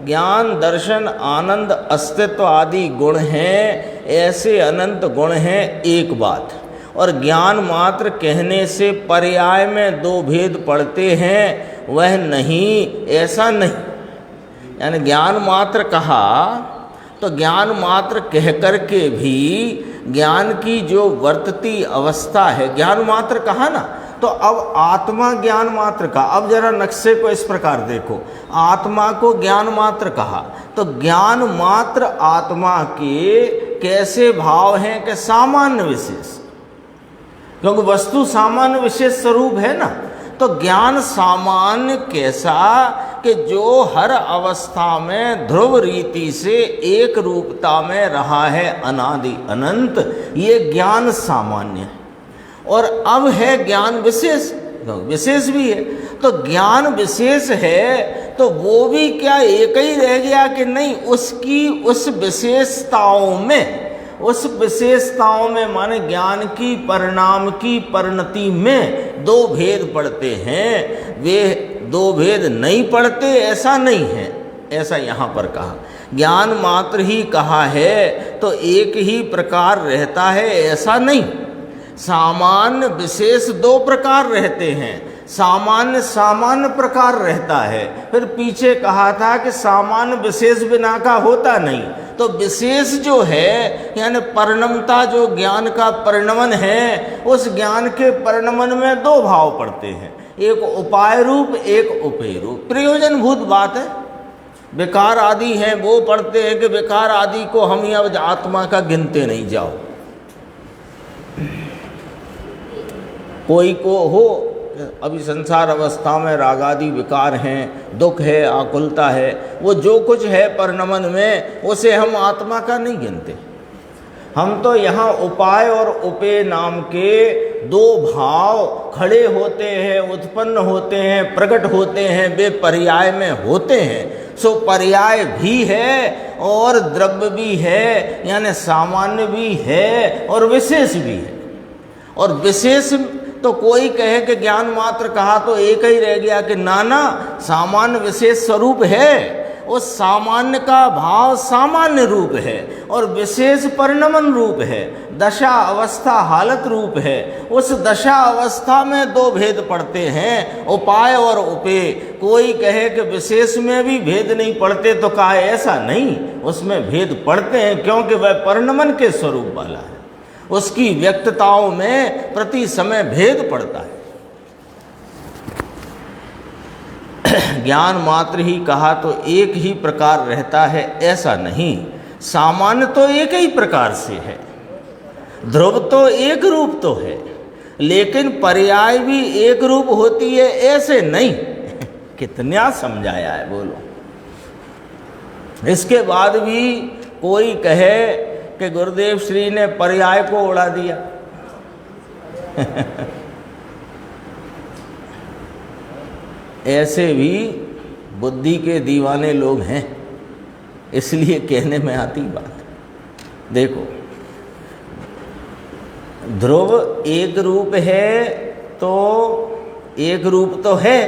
Speaker 1: ज्ञान, दर्शन, आनंद, अस्तित्व आदि गुण हैं, ऐसे अनंत गुण हैं, एक बात। और ज्ञान मात्र कहने से पर्याय में 2 भेद पड़ते हैं, वह नहीं, ऐसा नहीं। यानी ज्ञान मात्र कहा तो ज्ञान मात्र कह कर के भी ज्ञान की जो वर्तती अवस्था है, ज्ञान मात्र कहा ना, तो अब आत्मा ज्ञान मात्र का, अब जरा नक्शे को इस प्रकार देखो, आत्मा को ज्ञान मात्र कहा तो ज्ञान मात्र आत्मा के कैसे भाव हैं कि सामान्य विशेष, क्योंकि वस्तु सामान्य विशेष स्वरूप है ना, तो ज्ञान सामान्य कैसा कि जो हर अवस्था में ध्रुव रीति से एक रूपता में रहा है अनादि अनंत, ये ज्ञान सामान्य है। और अब है ज्ञान विशेष, विशेष भी है। तो ज्ञान विशेष है तो वो भी क्या एक ही रह गया कि नहीं, उसकी उस विशेषताओं में माने ज्ञान की परिणाम की परिणति में 2 भेद पड़ते हैं। वे 2 भेद नहीं पड़ते ऐसा नहीं है, ऐसा यहाँ पर कहा। ज्ञान मात्र ही कहा है तो एक ही प्रकार रहता है ऐसा नहीं। सामान्य विशेष 2 प्रकार रहते हैं। सामान्य प्रकार रहता है। फिर पीछे कहा था कि सामान्य विशेष बिना का होता नहीं। तो विशेष जो है यानी परिणमता, जो ज्ञान का परिणमन है, उस ज्ञान के परिणमन में 2 भाव पड़ते हैं, एक उपाय रूप, एक उपेय रूप। प्रयोजनभूत बात है। विकार आदि हैं वो पढ़ते हैं कि विकार आदि को हम ही अब आत्मा का गिनते नहीं जाओ। कोई को हो अभी संसार अवस्था में रागादि विकार हैं, दुख है, आकुलता है, वो जो कुछ है परिणमन में, उसे हम आत्मा का नहीं गिनते। हम तो यहाँ उपाय और उपेय नाम के दो भाव खड़े होते हैं, उत्पन्न होते हैं, प्रकट होते हैं, वे पर्याय में होते हैं। सो पर्याय भी है और द्रव्य भी है, यानी सामान्य भी है और विशेष भी है। और विशेष तो कोई कहे कि ज्ञान मात्र कहा तो एक ही रह गया कि नाना सामान्य विशेष स्वरूप है। उस सामान्य का भाव सामान्य रूप है और विशेष परिणमन रूप है, दशा अवस्था हालत रूप है। उस दशा अवस्था में दो भेद पड़ते हैं, उपाय और उपेय। कोई कहे कि विशेष में भी भेद नहीं पड़ते तो कहा ऐसा नहीं, उसमें भेद पड़ते हैं, क्योंकि वह परिणमन के स्वरूप वाला है। उसकी व्यक्तताओं में प्रति समय भेद पड़ता है। ज्ञान मात्र ही कहा तो एक ही प्रकार रहता है, ऐसा नहीं। सामान्य तो एक ही प्रकार से है, ध्रुव तो एक रूप तो है, लेकिन पर्याय भी एक रूप होती है, ऐसे नहीं। कितना समझाया है, बोलो। इसके बाद भी कोई कहे कि गुरुदेव श्री ने पर्याय को उड़ा दिया। ऐसे भी बुद्धि के दीवाने लोग हैं, इसलिए कहने में आती बात। देखो, ध्रुव एक रूप है तो एक रूप तो है,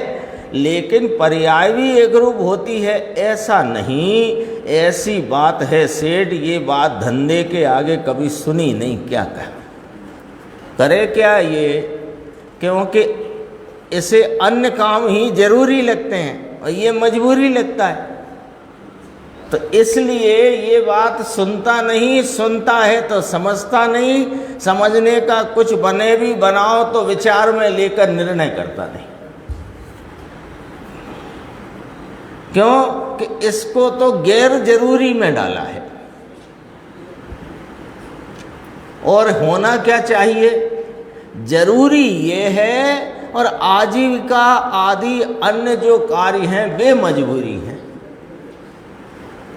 Speaker 1: लेकिन पर्याय भी एक रूप होती है, ऐसा नहीं। ऐसी बात है सेठ, ये बात धंधे के आगे कभी सुनी नहीं। क्या करे क्या ये, क्योंकि इसे अन्य काम ही जरूरी लगते हैं और ये मजबूरी लगता है, तो इसलिए ये बात सुनता नहीं। सुनता है तो समझता नहीं, समझने का कुछ बने भी बनाओ तो विचार में लेकर निर्णय करता नहीं। क्यों कि इसको तो गैर जरूरी में डाला है। और होना क्या चाहिए, जरूरी ये है, और आजीविका आदि अन्य जो कार्य हैं वे मजबूरी हैं,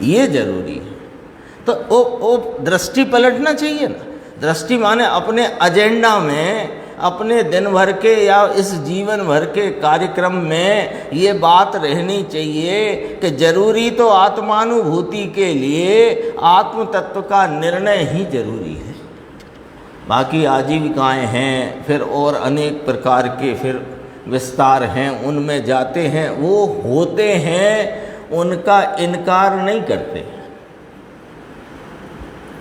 Speaker 1: ये जरूरी है। तो वो दृष्टि पलटना चाहिए ना। दृष्टि माने अपने एजेंडा में, अपने दिन भर के या इस जीवन भर के कार्यक्रम में ये बात रहनी चाहिए कि जरूरी तो आत्मानुभूति के लिए आत्म तत्व का निर्णय ही जरूरी है। बाकी आजीविकाएं हैं, फिर और अनेक प्रकार के फिर विस्तार हैं, उनमें जाते हैं, वो होते हैं, उनका इनकार नहीं करते।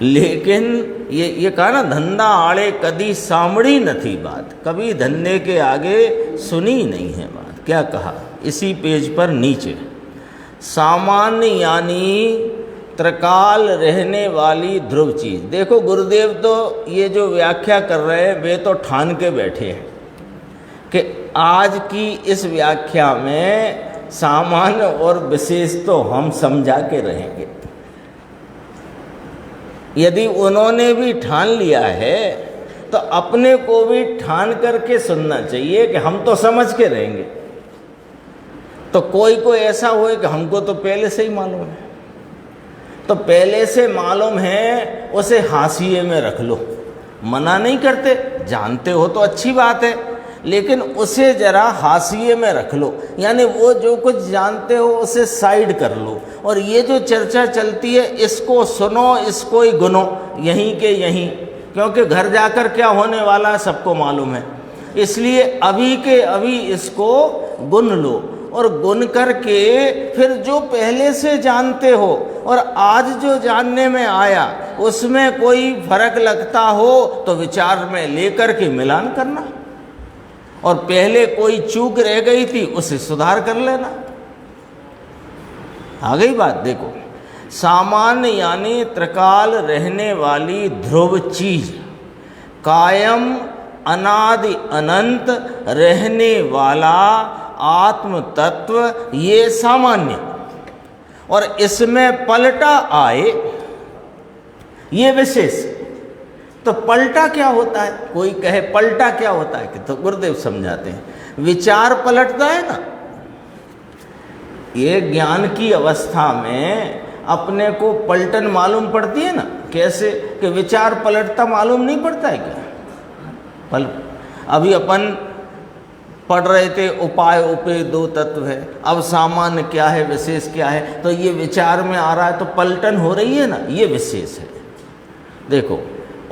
Speaker 1: लेकिन ये कहा ना, धंधा आड़े कदी सामड़ी न थी बात, कभी धंधे के आगे सुनी नहीं है बात। क्या कहा इसी पेज पर नीचे, सामान्य यानी त्रिकाल रहने वाली ध्रुव चीज। देखो गुरुदेव तो ये जो व्याख्या कर रहे हैं वे तो ठान के बैठे हैं कि आज की इस व्याख्या में सामान्य और विशेष तो हम समझा के रहेंगे। यदि उन्होंने भी ठान लिया है तो अपने को भी ठान करके सुनना चाहिए कि हम तो समझ के रहेंगे। तो कोई को ऐसा हो कि हमको तो पहले से ही मालूम है, तो पहले से मालूम है उसे हाशिए में रख लो। मना नहीं करते, जानते हो तो अच्छी बात है, लेकिन उसे जरा हाशिए में रख लो। यानी वो जो कुछ जानते हो उसे साइड कर लो, और ये जो चर्चा चलती है इसको सुनो, इसको ही गुनो यहीं के यहीं, क्योंकि घर जाकर क्या होने वाला है सबको मालूम है। इसलिए अभी के अभी इसको गुन लो, और गुन करके फिर जो पहले से जानते हो और आज जो जानने में आया उसमें कोई फर्क लगता हो तो विचार में लेकर के मिलान करना, और पहले कोई चूक रह गई थी उसे सुधार कर लेना। आ गई बात। देखो, सामान्य यानी त्रिकाल रहने वाली ध्रुव चीज, कायम अनादि अनंत रहने वाला आत्म तत्व, ये सामान्य, और इसमें पलटा आए ये विशेष। तो पलटा क्या होता है, कोई कहे पलटा क्या होता है, कि तो गुरुदेव समझाते हैं, विचार पलटता है ना। ये ज्ञान की अवस्था में अपने को पलटन मालूम पड़ती है ना, कैसे कि विचार पलटता मालूम नहीं पड़ता है क्या? अभी अपन पढ़ रहे थे उपाय उपेय दो तत्व है, अब सामान्य क्या है विशेष क्या है, तो ये विचार में आ रहा है तो पलटन हो रही है ना, ये विशेष है। देखो,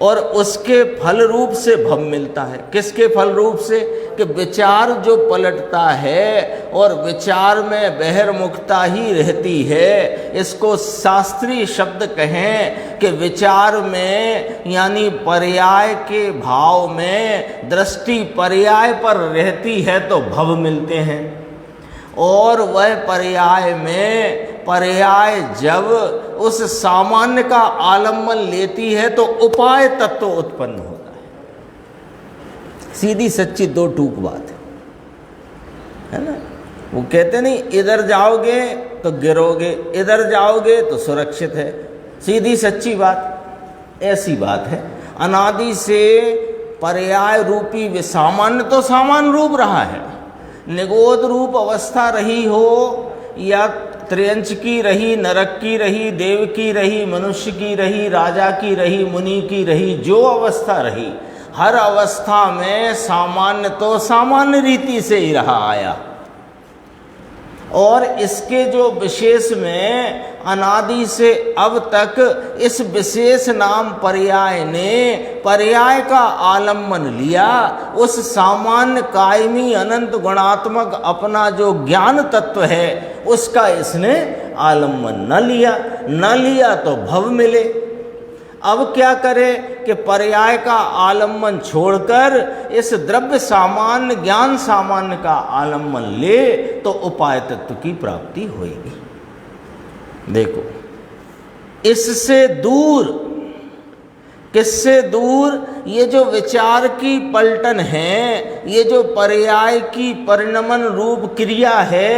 Speaker 1: और उसके फल रूप से भव मिलता है। किसके फल रूप से? कि विचार जो पलटता है और विचार में बहिर्मुखता ही रहती है, इसको शास्त्रीय शब्द कहें कि विचार में यानी पर्याय के भाव में दृष्टि पर्याय पर रहती है तो भव मिलते हैं, और वह पर्याय में पर्याय जब उस सामान्य का आलम्बन लेती है तो उपाय तत्व उत्पन्न होता है। सीधी सच्ची दो टूक बात है ना। वो कहते नहीं इधर जाओगे तो गिरोगे, इधर जाओगे तो सुरक्षित है। सीधी सच्ची बात ऐसी बात है। अनादि से पर्याय रूपी सामान्य तो सामान्य रूप रहा है, निगोद रूप अवस्था रही हो या त्रियंच की रही, नरक की रही, देव की रही, मनुष्य की रही, राजा की रही, मुनि की रही, जो अवस्था रही, हर अवस्था में सामान्य तो सामान्य रीति से ही रहा आया। और इसके जो विशेष में अनादि से अब तक इस विशेष नाम पर्याय ने पर्याय का आलम्बन लिया, उस सामान्य कायमी अनंत गुणात्मक अपना जो ज्ञान तत्व है उसका इसने आलम्बन न लिया तो भव मिले। अब क्या करे कि पर्याय का आलम्बन छोड़कर इस द्रव्य सामान्य ज्ञान सामान्य का आलम्बन ले तो उपाय तत्व की प्राप्ति होगी। देखो, इससे दूर, किससे दूर? ये जो विचार की पलटन है, ये जो पर्याय की परिणमन रूप क्रिया है,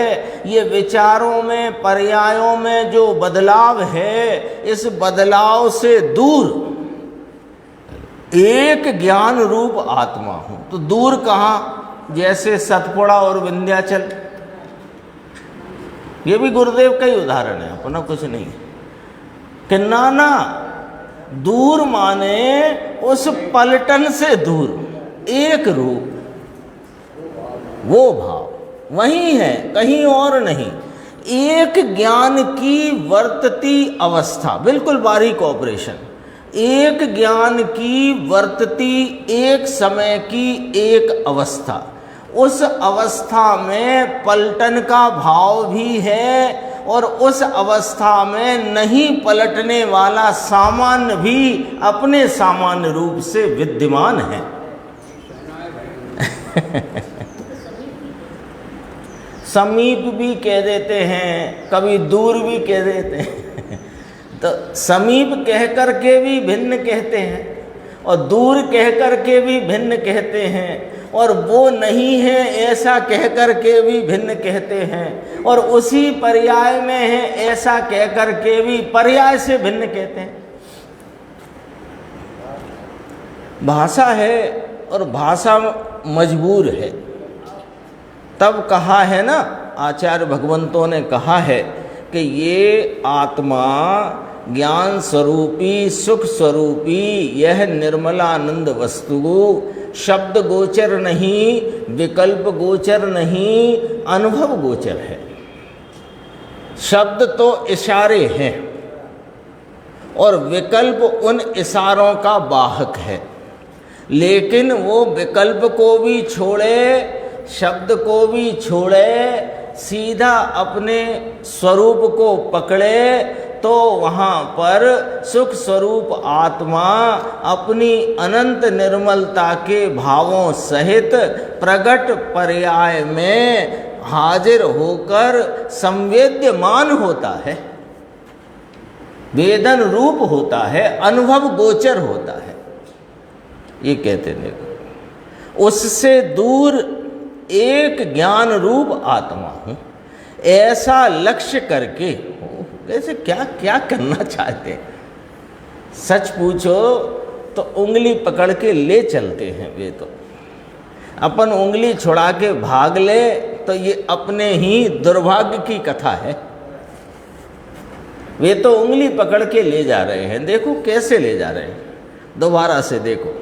Speaker 1: ये विचारों में पर्यायों में जो बदलाव है, इस बदलाव से दूर एक ज्ञान रूप आत्मा हूं। तो दूर कहाँ? जैसे सतपुड़ा और विंध्याचल, ये भी गुरुदेव का ही उदाहरण है, अपना कुछ नहीं है। कि नाना दूर माने उस पलटन से दूर, एक रूप, वो भाव वही है, कहीं और नहीं। एक ज्ञान की वर्तती अवस्था, बिल्कुल बारीक ऑपरेशन, एक ज्ञान की वर्तती एक समय की एक अवस्था, उस अवस्था में पलटन का भाव भी है और उस अवस्था में नहीं पलटने वाला सामान्य भी अपने सामान्य रूप से विद्यमान है। समीप भी कह देते हैं, कभी दूर भी कह देते हैं। तो समीप कह कर के भी भिन्न कहते हैं और दूर कह कर के भी भिन्न कहते हैं, और वो नहीं है ऐसा कह कर के भी भिन्न कहते हैं, और उसी पर्याय में है ऐसा कह कर के भी पर्याय से भिन्न कहते हैं। भाषा है और भाषा मजबूर है। तब कहा है ना, आचार्य भगवंतों ने कहा है कि ये आत्मा ज्ञान स्वरूपी सुख स्वरूपी यह निर्मलानंद वस्तु शब्द गोचर नहीं, विकल्प गोचर नहीं, अनुभव गोचर है। शब्द तो इशारे हैं और विकल्प उन इशारों का वाहक है, लेकिन वो विकल्प को भी छोड़े, शब्द को भी छोड़े, सीधा अपने स्वरूप को पकड़े तो वहाँ पर सुख स्वरूप आत्मा अपनी अनंत निर्मलता के भावों सहित प्रगट पर्याय में हाजिर होकर संवेद्यमान होता है, वेदन रूप होता है, अनुभव गोचर होता है। ये कहते देखो, उससे दूर एक ज्ञान रूप आत्मा हूँ, ऐसा लक्ष्य करके। ऐसे क्या क्या करना चाहते हैं? सच पूछो तो उंगली पकड़ के ले चलते हैं वे तो। अपन उंगली छुड़ा के भाग ले तो ये अपने ही दुर्भाग्य की कथा है। वे तो उंगली पकड़ के ले जा रहे हैं, देखो कैसे ले जा रहे हैं, दोबारा से देखो।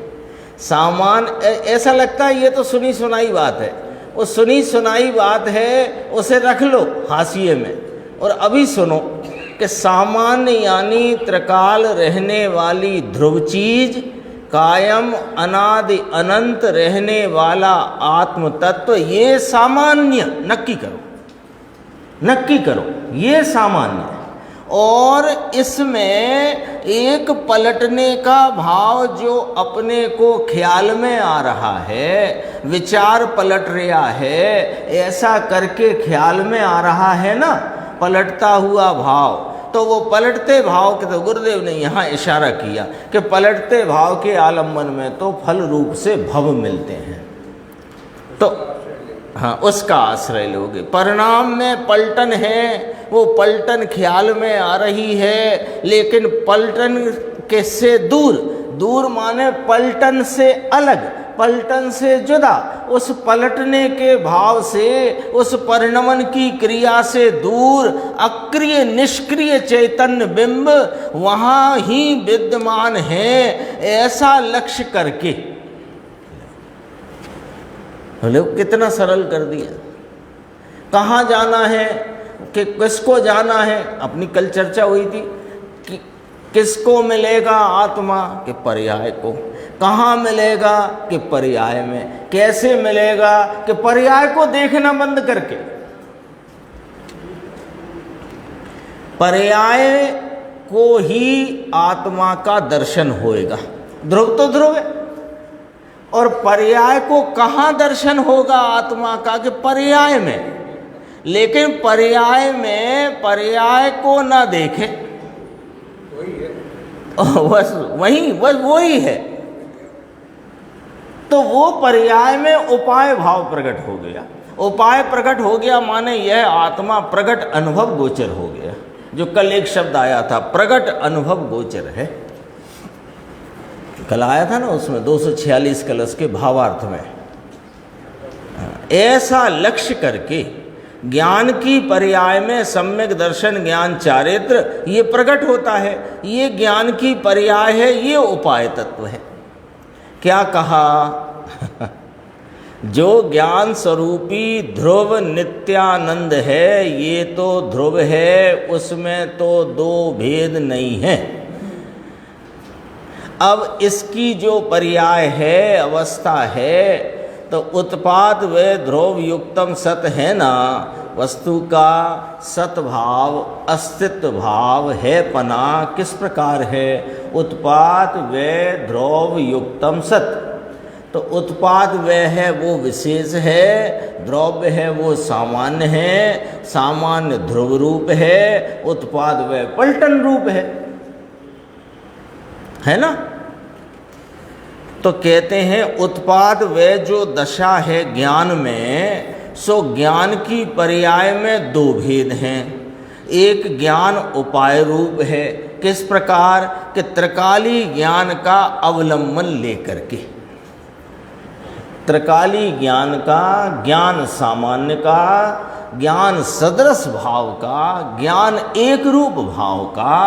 Speaker 1: सामान ऐसा लगता है ये तो सुनी सुनाई बात है, वो सुनी सुनाई बात है, उसे रख लो हाशिए में और अभी सुनो कि सामान्य यानी त्रिकाल रहने वाली ध्रुव चीज, कायम अनादि अनंत रहने वाला आत्म तत्व, ये सामान्य नक्की करो, नक्की करो, ये सामान्य। और इसमें एक पलटने का भाव जो अपने को ख्याल में आ रहा है, विचार पलट रहा है, ऐसा करके ख्याल में आ रहा है ना, पलटता हुआ भाव। तो वो पलटते भाव के, तो गुरुदेव ने यहाँ इशारा किया कि पलटते भाव के आलम्बन में तो फल रूप से भव मिलते हैं, तो हाँ उसका आश्रय लोगे। परिणाम में पलटन है, वो पलटन ख्याल में आ रही है, लेकिन पलटन के से दूर, दूर माने पलटन से अलग, पलटन से जुदा, उस पलटने के भाव से, उस परिणमन की क्रिया से दूर अक्रिय निष्क्रिय चैतन्य बिंब वहाँ ही विद्यमान है, ऐसा लक्ष्य करके। लोग कितना सरल कर दिया। कहाँ जाना है कि किसको जाना है, अपनी कल चर्चा हुई थी कि किसको मिलेगा आत्मा के पर्याय को, कहाँ मिलेगा कि पर्याय में, कैसे मिलेगा कि पर्याय को देखना बंद करके। पर्याय को ही आत्मा का दर्शन होएगा, ध्रुव तो ध्रुव है, और पर्याय को कहाँ दर्शन होगा आत्मा का कि पर्याय में। लेकिन पर्याय में पर्याय को ना देखे, बस वही है, तो वो पर्याय में उपाय भाव प्रकट हो गया। उपाय प्रकट हो गया माने यह आत्मा प्रकट अनुभव गोचर हो गया। जो कल एक शब्द आया था, प्रकट अनुभव गोचर है, कल आया था ना, उसमें 246 कलश के भावार्थ में। ऐसा लक्ष्य करके ज्ञान की पर्याय में सम्यक दर्शन ज्ञान चारित्र ये प्रकट होता है, ये ज्ञान की पर्याय है, ये उपाय तत्व है। क्या कहा जो ज्ञान स्वरूपी ध्रुव नित्यानंद है, ये तो ध्रुव है, उसमें तो दो भेद नहीं है। अब इसकी जो पर्याय है, अवस्था है, तो उत्पाद व ध्रुव युक्तम सत है ना, वस्तु का सतभाव अस्तित्व भाव है पना किस प्रकार है, उत्पाद व ध्रुव युक्तम सत। तो उत्पाद व है वो विशेष है, द्रव्य है वो सामान्य है, सामान्य ध्रुव रूप है, उत्पाद व पलटन रूप है ना। तो कहते हैं उत्पाद व जो दशा है ज्ञान में, सो ज्ञान की पर्याय में दो भेद हैं। एक ज्ञान उपाय रूप है, किस प्रकार कि त्रिकाली ज्ञान का अवलंबन लेकर के, त्रिकाली ज्ञान का, ज्ञान सामान्य का, ज्ञान सदृश भाव का, ज्ञान एक रूप भाव का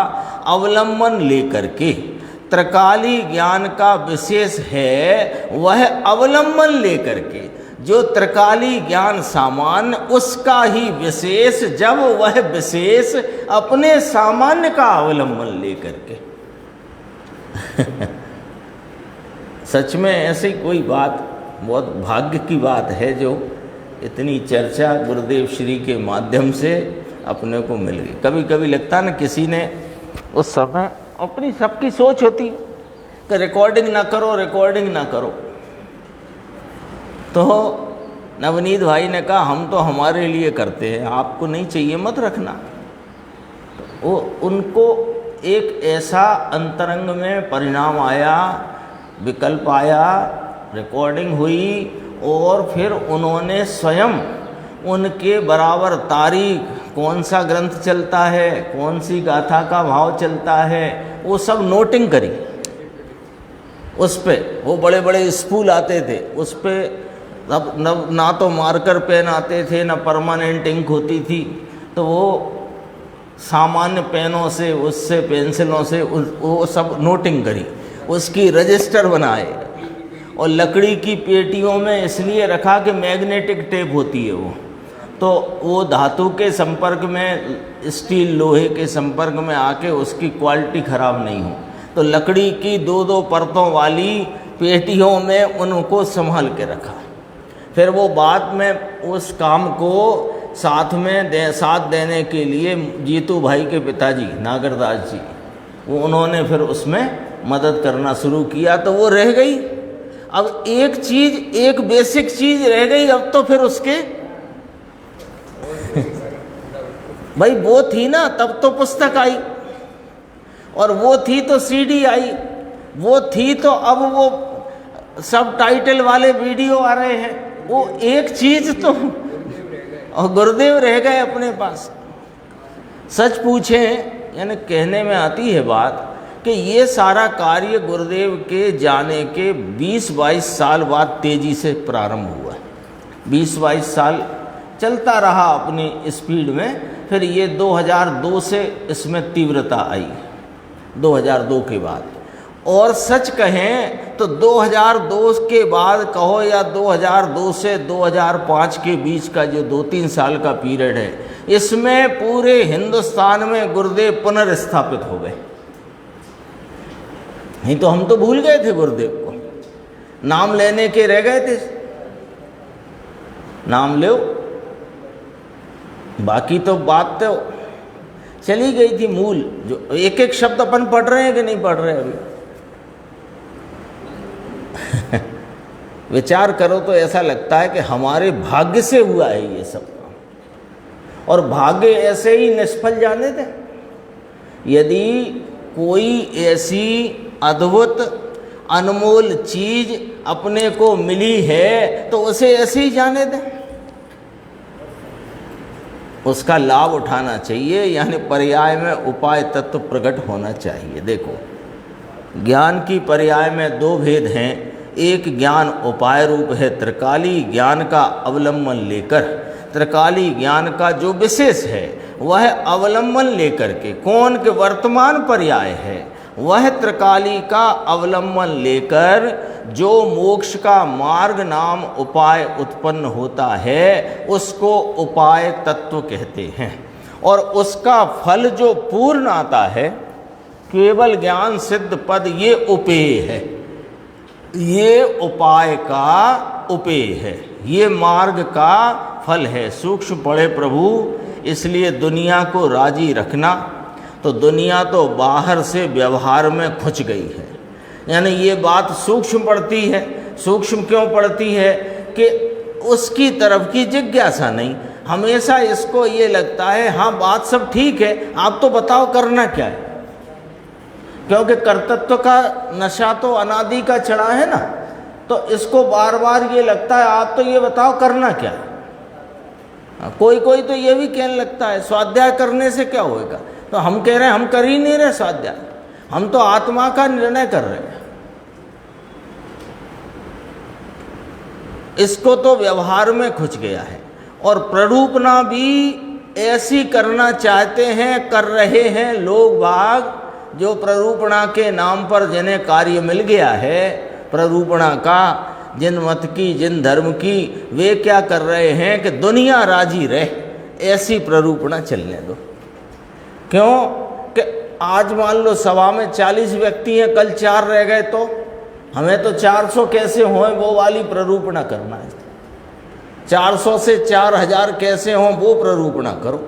Speaker 1: अवलंबन लेकर के, त्रिकाली ज्ञान का विशेष है वह अवलंबन लेकर के, जो त्रिकाली ज्ञान सामान्य उसका ही विशेष, जब वह विशेष अपने सामान्य का अवलंबन लेकर के सच में ऐसी कोई बात बहुत भाग्य की बात है जो इतनी चर्चा गुरुदेव श्री के माध्यम से अपने को मिल गई। कभी कभी लगता ना किसी ने उस समय, अपनी सबकी सोच होती कि रिकॉर्डिंग ना करो, रिकॉर्डिंग ना करो। तो नवनीत भाई ने कहा हम तो हमारे लिए करते हैं, आपको नहीं चाहिए मत रखना। तो वो उनको एक ऐसा अंतरंग में परिणाम आया, विकल्प आया, रिकॉर्डिंग हुई, और फिर उन्होंने स्वयं उनके बराबर तारीख, कौन सा ग्रंथ चलता है, कौन सी गाथा का भाव चलता है, वो सब नोटिंग करी। उस पे वो बड़े बड़े स्पूल आते थे, उस पे अब ना तो मार्कर पेन आते थे, ना परमानेंट इंक होती थी, तो वो सामान्य पेनों से, उससे पेंसिलों से वो सब नोटिंग करी, उसकी रजिस्टर बनाए, और लकड़ी की पेटियों में इसलिए रखा कि मैग्नेटिक टेप होती है वो, तो वो धातु के संपर्क में, स्टील लोहे के संपर्क में आके उसकी क्वालिटी ख़राब नहीं हो, तो लकड़ी की 2-2 परतों वाली पेटियों में उनको संभाल के रखा। फिर वो बाद में उस काम को साथ देने के लिए जीतू भाई के पिताजी नागरदास जी, वो उन्होंने फिर उसमें मदद करना शुरू किया, तो वो रह गई। अब एक चीज़, एक बेसिक चीज़ रह गई, अब तो फिर उसके भाई वो थी ना, तब तो पुस्तक आई, और वो थी तो सीडी आई, वो थी तो अब वो सब टाइटल वाले वीडियो आ रहे हैं, वो एक चीज़ तो, और गुरुदेव रह गए अपने पास। सच पूछे, यानी कहने में आती है बात कि ये सारा कार्य गुरुदेव के जाने के 20-22 साल बाद तेज़ी से प्रारंभ हुआ। 20-22 साल चलता रहा अपनी स्पीड में, फिर ये 2002 से इसमें तीव्रता आई, 2002 के बाद। और सच कहें तो 2002 के बाद कहो या 2002 से 2005 के बीच का जो 2-3 साल का पीरियड है, इसमें पूरे हिंदुस्तान में गुरुदेव पुनर्स्थापित हो गए। नहीं तो हम तो भूल गए थे गुरुदेव को, नाम लेने के रह गए थे, नाम लो, बाकी तो बात तो चली गई थी मूल। जो एक एक शब्द अपन पढ़ रहे हैं कि नहीं पढ़ रहे अभी विचार करो तो ऐसा लगता है कि हमारे भाग्य से हुआ है ये सब काम, और भाग्य ऐसे ही निष्फल जाने थे। यदि कोई ऐसी अद्भुत अनमोल चीज अपने को मिली है तो उसे ऐसे ही जाने दें, उसका लाभ उठाना चाहिए, यानी पर्याय में उपाय तत्व प्रकट होना चाहिए। देखो, ज्ञान की पर्याय में 2 भेद हैं। एक ज्ञान उपाय रूप है त्रिकाली ज्ञान का अवलंबन लेकर, त्रिकाली ज्ञान का जो विशेष है वह अवलंबन लेकर के, कौन के वर्तमान पर्याय है वह त्रिकाली का अवलंबन लेकर जो मोक्ष का मार्ग नाम उपाय उत्पन्न होता है उसको उपाय तत्व कहते हैं। और उसका फल जो पूर्ण आता है केवल ज्ञान सिद्ध पद, ये उपेय है, ये उपाय का उपेय है, ये मार्ग का फल है। सूक्ष्म पड़े प्रभु, इसलिए दुनिया को राजी रखना। तो दुनिया तो बाहर से व्यवहार में खुच गई है, यानी ये बात सूक्ष्म पड़ती है। सूक्ष्म क्यों पड़ती है कि उसकी तरफ की जिज्ञासा नहीं, हमेशा इसको ये लगता है हाँ बात सब ठीक है, आप तो बताओ करना क्या है, क्योंकि कर्तृत्व का नशा तो अनादि का चढ़ा है ना, तो इसको बार बार ये लगता है आप तो ये बताओ करना क्या है। कोई कोई तो ये भी कहने लगता है स्वाध्याय करने से क्या होएगा, तो हम कह रहे हैं हम कर ही नहीं रहे स्वाध्याय, हम तो आत्मा का निर्णय कर रहे हैं। इसको तो व्यवहार में खुच गया है। और प्ररूपणा भी ऐसी करना चाहते हैं, कर रहे हैं लोग बाग, जो प्ररूपणा के नाम पर जिन्हें कार्य मिल गया है प्ररूपणा का, जिन मत की जिन धर्म की, वे क्या कर रहे हैं कि दुनिया राजी रहे, ऐसी प्ररूपणा चलने दो। क्यों कि आज मान लो सभा में 40 व्यक्ति हैं, कल 4 रह गए तो हमें तो 400 कैसे हों वो वाली प्ररूपणा करना है। 400 से 4000 कैसे हों वो प्ररूपणा करो।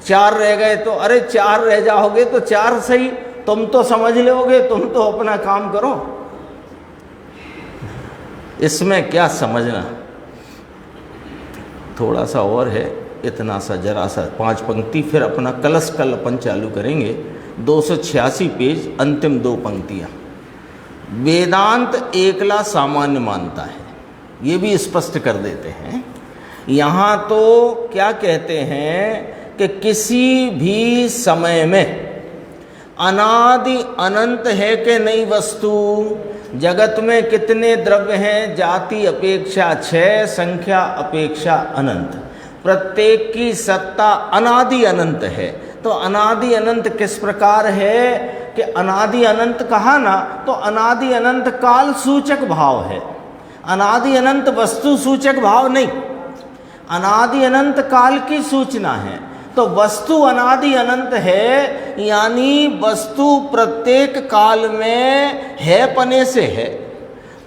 Speaker 1: 4 रह गए तो अरे 4 रह जाओगे तो 4 सही, तुम तो समझ लोगे, तुम तो अपना काम करो, इसमें क्या समझना। थोड़ा सा और है, इतना सा जरा सा 5 पंक्ति, फिर अपना कलश कल अपन चालू करेंगे। 286 पेज, अंतिम 2 पंक्तियाँ। वेदांत एकला सामान्य मानता है, ये भी स्पष्ट कर देते हैं। यहाँ तो क्या कहते हैं कि किसी भी समय में अनादि अनंत है कि नहीं वस्तु, जगत में कितने द्रव्य हैं, जाति अपेक्षा 6, संख्या अपेक्षा अनंत, प्रत्येक की सत्ता अनादि अनंत है। तो अनादि अनंत किस प्रकार है कि अनादि अनंत कहा ना, तो अनादि अनंत काल सूचक भाव है, अनादि अनंत वस्तु सूचक भाव नहीं, अनादि अनंत काल की सूचना है। तो वस्तु अनादि अनंत है, यानी वस्तु प्रत्येक काल में है पने से है।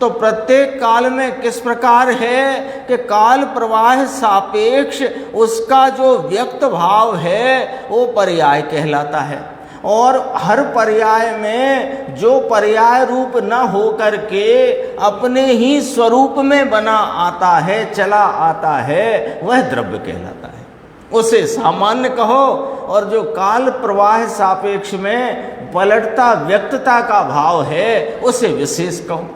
Speaker 1: तो प्रत्येक काल में किस प्रकार है कि काल प्रवाह सापेक्ष उसका जो व्यक्त भाव है वो पर्याय कहलाता है, और हर पर्याय में जो पर्याय रूप न हो करके अपने ही स्वरूप में बना आता है, चला आता है, वह द्रव्य कहलाता है। उसे सामान्य कहो, और जो काल प्रवाह सापेक्ष में पलटता व्यक्तता का भाव है उसे विशेष कहो।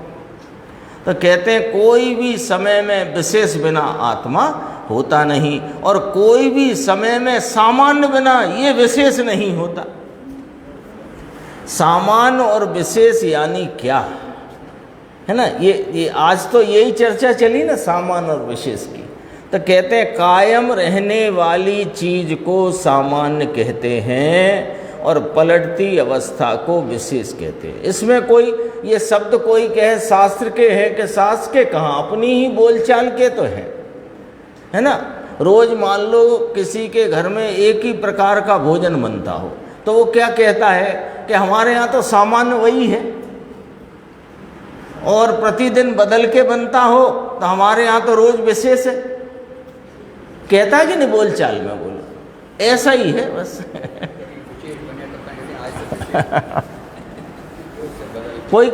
Speaker 1: तो कहते हैं कोई भी समय में विशेष बिना आत्मा होता नहीं, और कोई भी समय में सामान्य बिना ये विशेष नहीं होता। सामान्य और विशेष यानी क्या है ना, ये आज तो यही चर्चा चली ना सामान्य और विशेष की। तो कहते हैं कायम रहने वाली चीज को सामान्य कहते हैं और पलटती अवस्था को विशेष कहते हैं। इसमें कोई ये शब्द कोई कहे शास्त्र के हैं कि शास्त्र के कहाँ, अपनी ही बोलचाल के तो है ना। रोज मान लो किसी के घर में एक ही प्रकार का भोजन बनता हो, तो वो क्या कहता है कि हमारे यहाँ तो सामान्य वही है, और प्रतिदिन बदल के बनता हो तो हमारे यहाँ तो रोज विशेष है। कहता है कि नहीं बोलचाल में, बोलो ऐसा ही है बस। कोई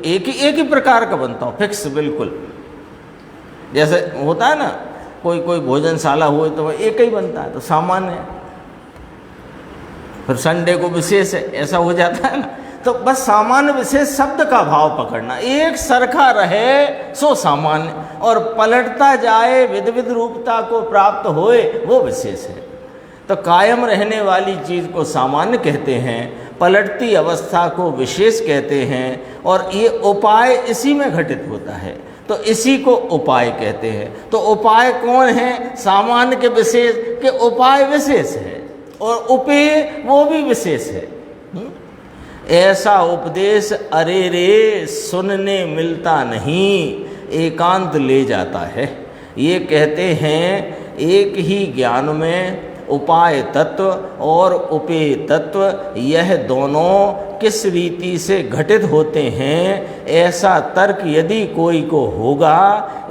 Speaker 1: एक ही प्रकार का बनता हो, फिक्स बिल्कुल। जैसे होता है ना कोई भोजनशाला हुए तो वह एक ही बनता है, तो सामान्य है। फिर संडे को विशेष है, ऐसा हो जाता है ना। तो बस सामान्य विशेष शब्द का भाव पकड़ना, एक सरखा रहे सो सामान्य, और पलटता जाए विध विध रूपता को प्राप्त होए वो विशेष है। तो कायम रहने वाली चीज़ को सामान्य कहते हैं, पलटती अवस्था को विशेष कहते हैं, और ये उपाय इसी में घटित होता है, तो इसी को उपाय कहते हैं। तो उपाय कौन है? सामान्य के विशेष के उपाय विशेष है, और उपेय वो भी विशेष है। ऐसा उपदेश अरे रे सुनने मिलता नहीं, एकांत ले जाता है। ये कहते हैं एक ही ज्ञान में उपाय तत्व और उपेय तत्व यह दोनों किस रीति से घटित होते हैं, ऐसा तर्क यदि कोई को होगा।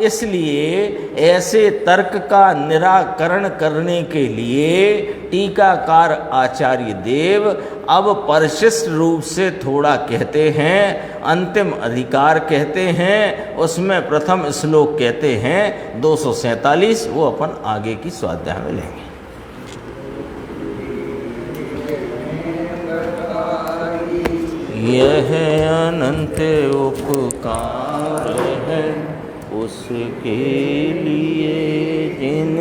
Speaker 1: इसलिए ऐसे तर्क का निराकरण करने के लिए टीकाकार आचार्य देव अब परिशिष्ट रूप से थोड़ा कहते हैं, अंतिम अधिकार कहते हैं। उसमें प्रथम श्लोक कहते हैं 247, वो अपन आगे की स्वाध्याय में लेंगे। यह अनंत उपकार है उसके लिए जिन